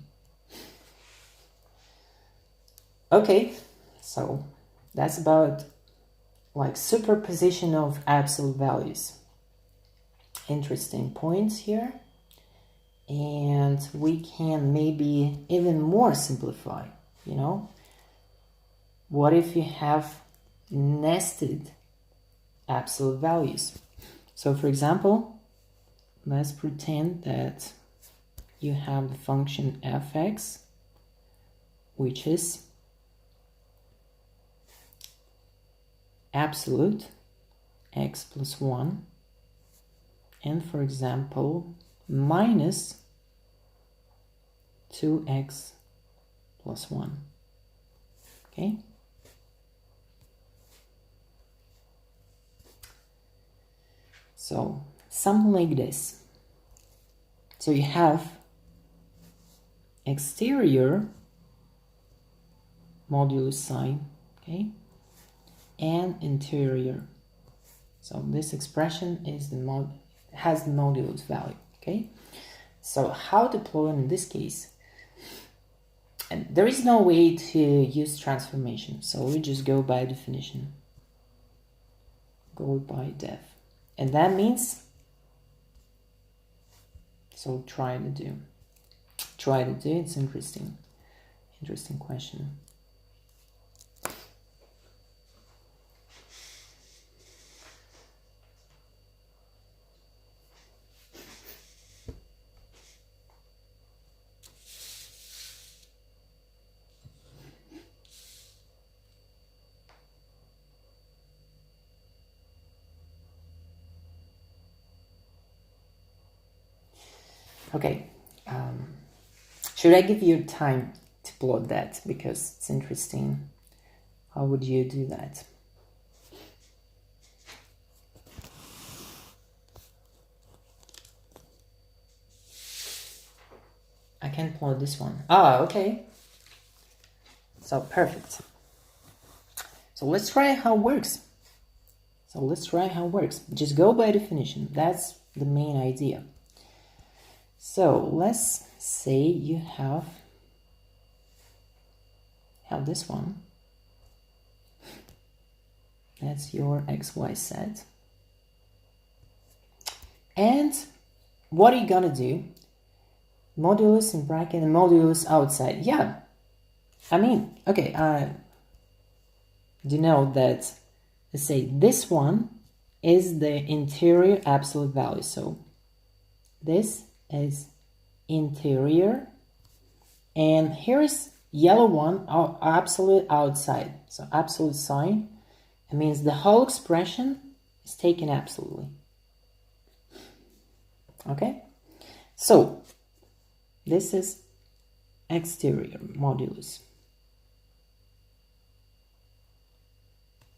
[SPEAKER 1] Okay, so that's about like superposition of absolute values. Interesting points here. And we can maybe even more simplify, you know. What if you have nested absolute values? So for example, let's pretend that you have the function fx, which is absolute x plus 1, and for example minus 2x plus 1. Okay, so something like this. So you have exterior modulus sine, okay, and interior. So this expression is has the modulus value. Okay, so how to plot in this case? And there is no way to use transformation, so we just go by definition. Go by def. And that means, so try to do, it's interesting question. Okay, should I give you time to plot that, because it's interesting? How would you do that? I can plot this one. Ah, okay. So perfect. So let's try how it works. Just go by definition. That's the main idea. So let's say you have this one. That's your xy set. And what are you gonna do? Modulus in bracket and modulus outside. Yeah, I mean, okay, do you know that, let's say this one is the interior absolute value. So this is interior, and here is yellow one, our absolute outside. So absolute sign, it means the whole expression is taken absolutely. Okay, so this is exterior modulus.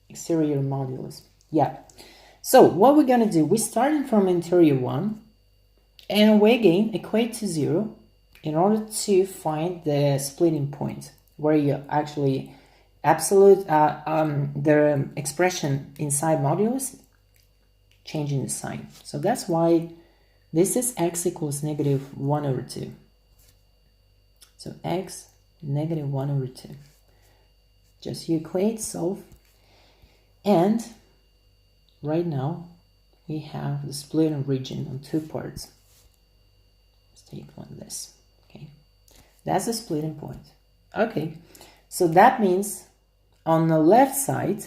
[SPEAKER 1] Exterior modulus. Yeah. So what we're gonna do, we're starting from interior one, and we again equate to 0 in order to find the splitting point where you actually absolute the expression inside modulus changing the sign. So that's why this is x equals negative 1 over 2. So x negative 1 over 2. Just you equate, solve, and right now we have the splitting region on two parts. Let's take like this. Okay, that's the splitting point. Okay, so that means on the left side,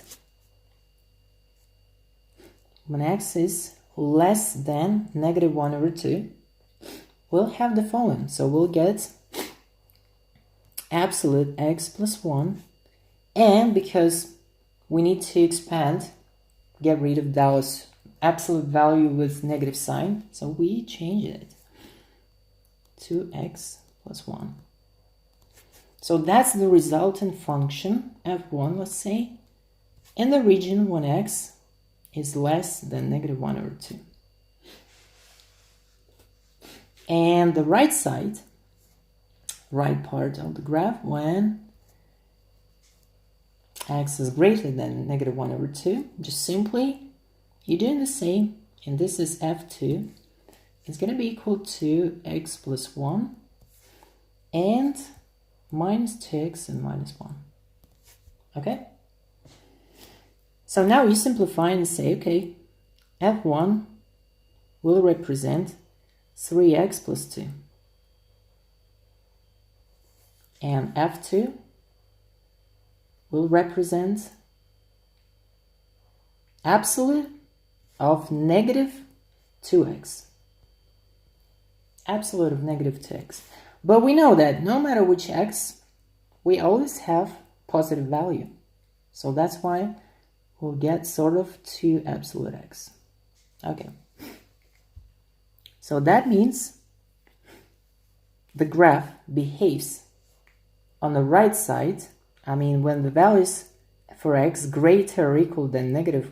[SPEAKER 1] when x is less than negative 1 over 2, we'll have the following. So we'll get absolute x plus 1, and because we need to expand, get rid of those absolute value with negative sign, so we change it. 2x plus 1. So that's the resultant function, f1, let's say, in the region when x is less than negative 1 over 2. And the right side, right part of the graph, when x is greater than negative 1 over 2, just simply, you're doing the same, and this is f2. It's going to be equal to x plus 1 and minus 2x and minus 1. Okay? So now you simplify and say, okay, f1 will represent 3x plus 2. And f2 will represent absolute of negative 2x. Absolute of negative 2x. But we know that no matter which x, we always have positive value. So that's why we'll get sort of 2 absolute x. Okay. So that means the graph behaves on the right side. I mean, when the values for x greater or equal than negative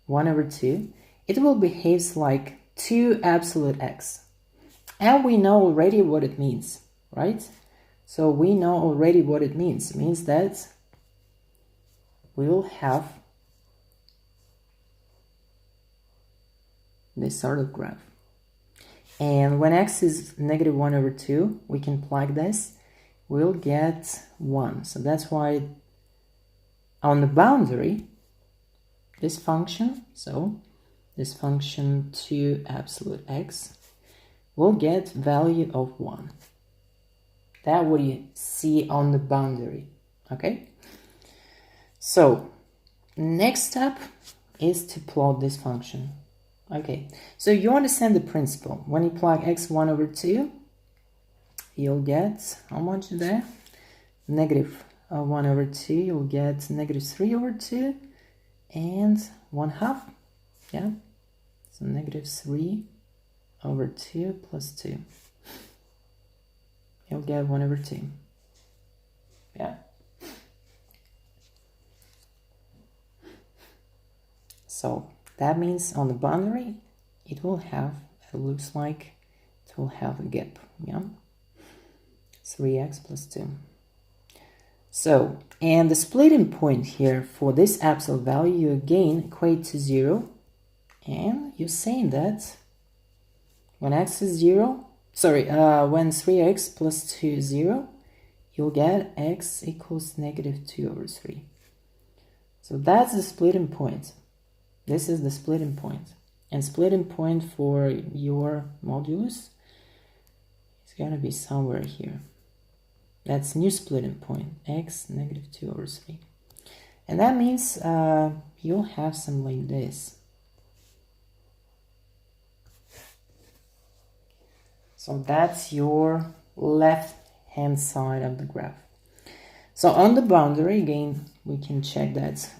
[SPEAKER 1] 1 over 2, it will behave like 2 absolute x. And we know already what it means, right? So we know already what it means. It means that we will have this sort of graph. And when x is negative 1 over 2, we can plug this, we'll get 1. So that's why on the boundary, this function, so this function 2 absolute x, will get value of 1. That's what you see on the boundary, okay? So, next step is to plot this function. Okay, so you understand the principle. When you plug x1 over 2, you'll get, how much there? Negative 1 over 2, you'll get negative 3 over 2, and 1/2, yeah? So negative 3 over 2 plus 2. You'll get 1 over 2, yeah? So that means on the boundary, it looks like it will have a gap, yeah? 3x plus 2. So, and the splitting point here for this absolute value, you again equate to 0. And you're saying that when x is 0, when 3x plus 2 is 0, you'll get x equals negative 2 over 3. So that's the splitting point. This is the splitting point. And splitting point for your modulus is going to be somewhere here. That's new splitting point, x negative 2 over 3. And that means you'll have something like this. So that's your left-hand side of the graph. So on the boundary, again, we can check that.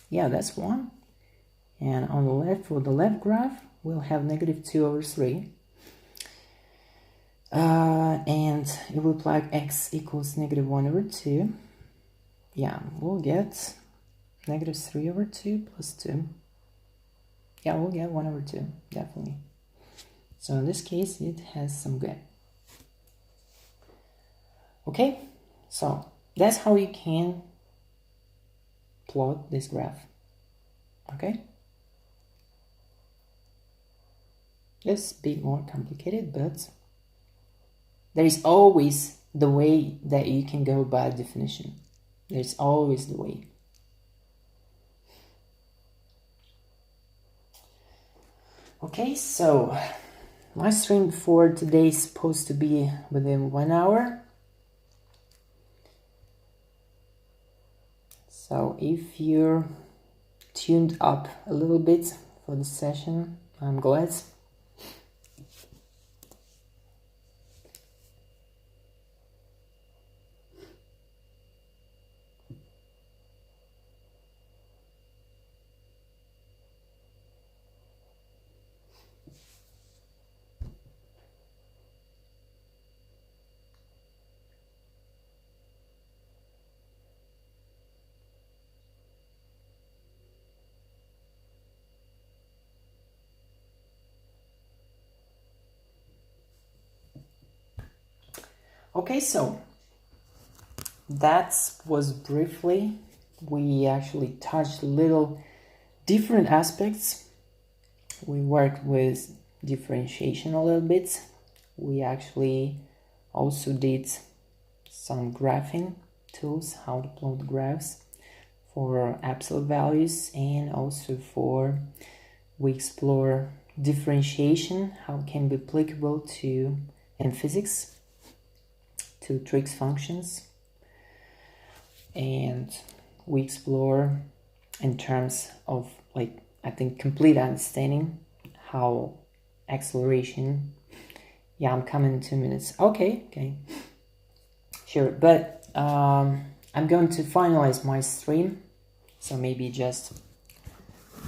[SPEAKER 1] Yeah, that's 1. And on the left, for the left graph, we'll have negative 2 over 3. And if we plug x equals negative 1 over 2, yeah, we'll get negative 3 over 2 plus 2. Yeah, we'll get 1 over 2, definitely. So in this case, it has some gap. Okay, so that's how you can plot this graph. Okay? It's a bit more complicated, but there is always the way that you can go by definition. There's always the way. Okay, so my stream for today is supposed to be within 1 hour. So if you're tuned up a little bit for the session, I'm glad. Okay, so that was briefly, we actually touched little different aspects. We worked with differentiation a little bit. We actually also did some graphing tools, how to plot graphs for absolute values, and also we explore differentiation, how it can be applicable to in physics to tricks functions, and we explore in terms of, like, I think, complete understanding how acceleration. Yeah, I'm coming in 2 minutes. Okay, sure. But I'm going to finalize my stream, so maybe just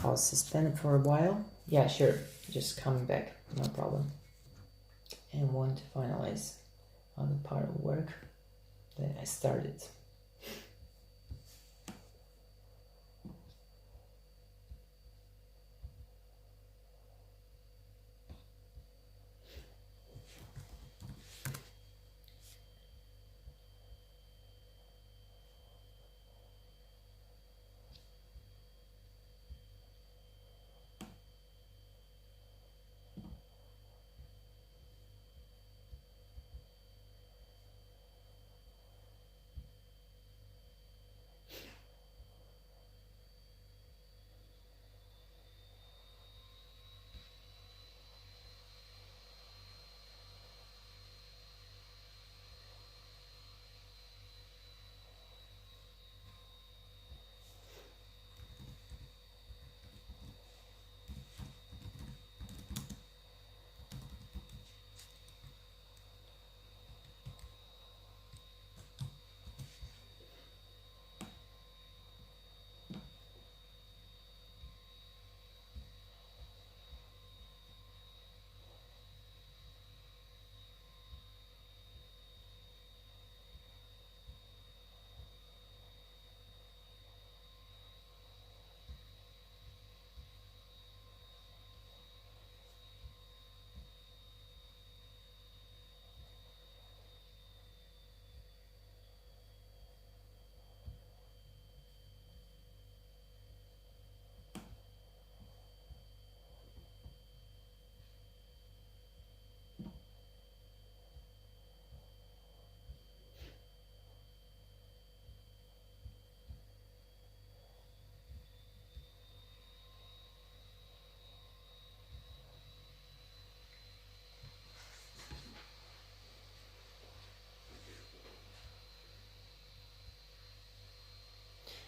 [SPEAKER 1] I'll suspend it for a while. Yeah, sure, just coming back, no problem. And want to finalize other part of work that I started.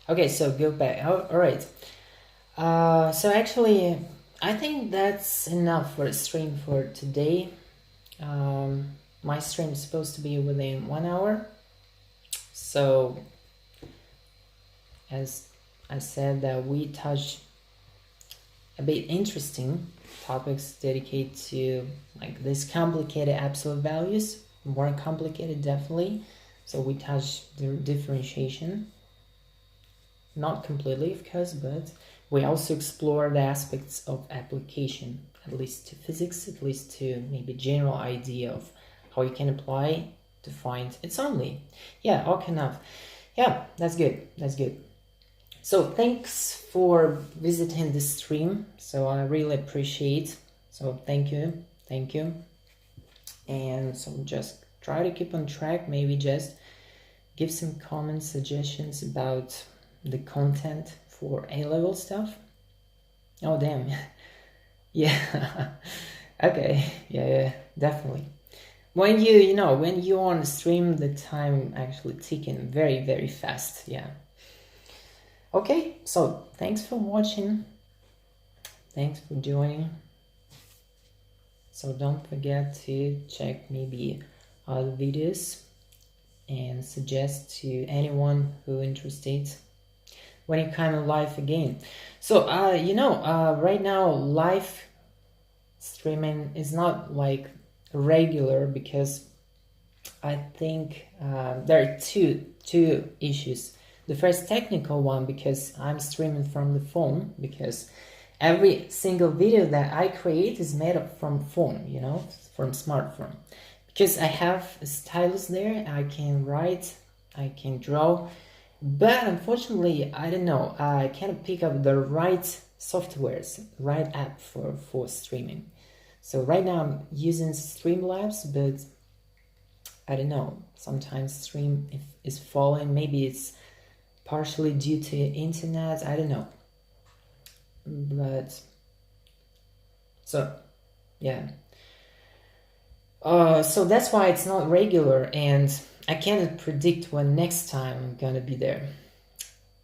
[SPEAKER 1] Okay, so go back. All right. So actually, I think that's enough for a stream for today. My stream is supposed to be within 1 hour. So, as I said, that we touched a bit interesting topics dedicated to, like, this complicated absolute values, more complicated definitely. So we touched the differentiation. Not completely, of course, but we also explore the aspects of application, at least to physics, at least to maybe general idea of how you can apply to find it's only. Yeah, okay, enough. Yeah, that's good. That's good. So thanks for visiting the stream. So I really appreciate. So thank you. Thank you. And so just try to keep on track. Maybe just give some comments, suggestions about the content for A-level stuff. Oh damn. Yeah. Okay, yeah, definitely. When when you're on the stream, the time actually ticking very, very fast. Yeah. Okay, so thanks for watching. Thanks for joining. So don't forget to check maybe other videos and suggest to anyone who interested when you come live again. So right now live streaming is not like regular, because I think there are two issues. The first technical one, because I'm streaming from the phone, because every single video that I create is made up from phone, from smartphone, because I have a stylus there, I can write, I can draw, but unfortunately, I don't know, I can't pick up the right softwares, right app for streaming. So right now I'm using Streamlabs, but I don't know, sometimes Stream is falling, maybe it's partially due to internet, I don't know. But, so, yeah. So that's why it's not regular, and I cannot predict when next time I'm gonna be there.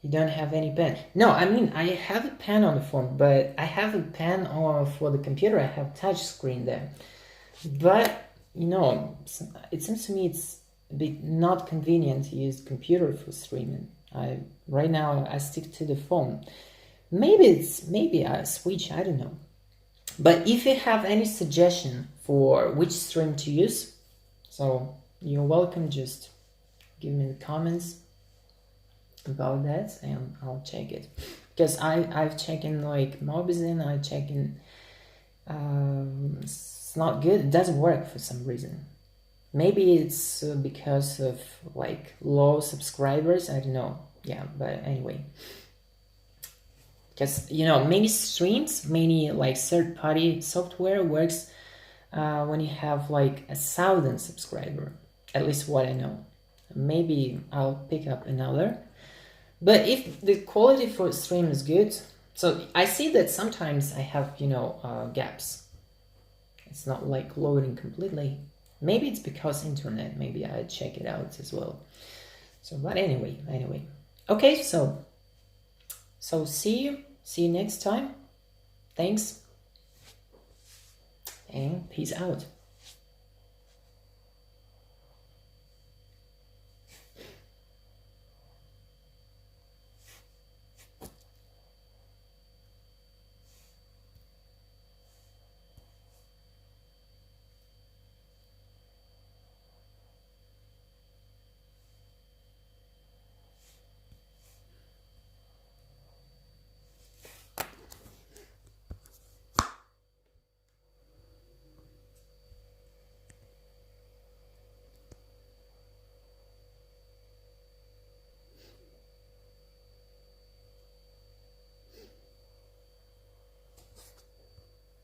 [SPEAKER 1] You don't have any pen? No, I mean, I have a pen on the phone, but I have a pen for the computer. I have touch screen there. But, you know, it seems to me it's a bit not convenient to use computer for streaming. Right now I stick to the phone. Maybe I switch, I don't know. But if you have any suggestion for which stream to use, so you're welcome, just give me the comments about that and I'll check it. Because I've checked in like Mobizin, I check in, it's not good, it doesn't work for some reason. Maybe it's because of like low subscribers, I don't know. Yeah, but anyway. Because, you know, many streams, many like third-party software works when you have like 1,000 subscribers, at least what I know. Maybe I'll pick up another. But if the quality for stream is good, so I see that sometimes I have, you know, gaps. It's not like loading completely. Maybe it's because internet, maybe I check it out as well. So, but anyway. Okay, so see you next time. Thanks and peace out.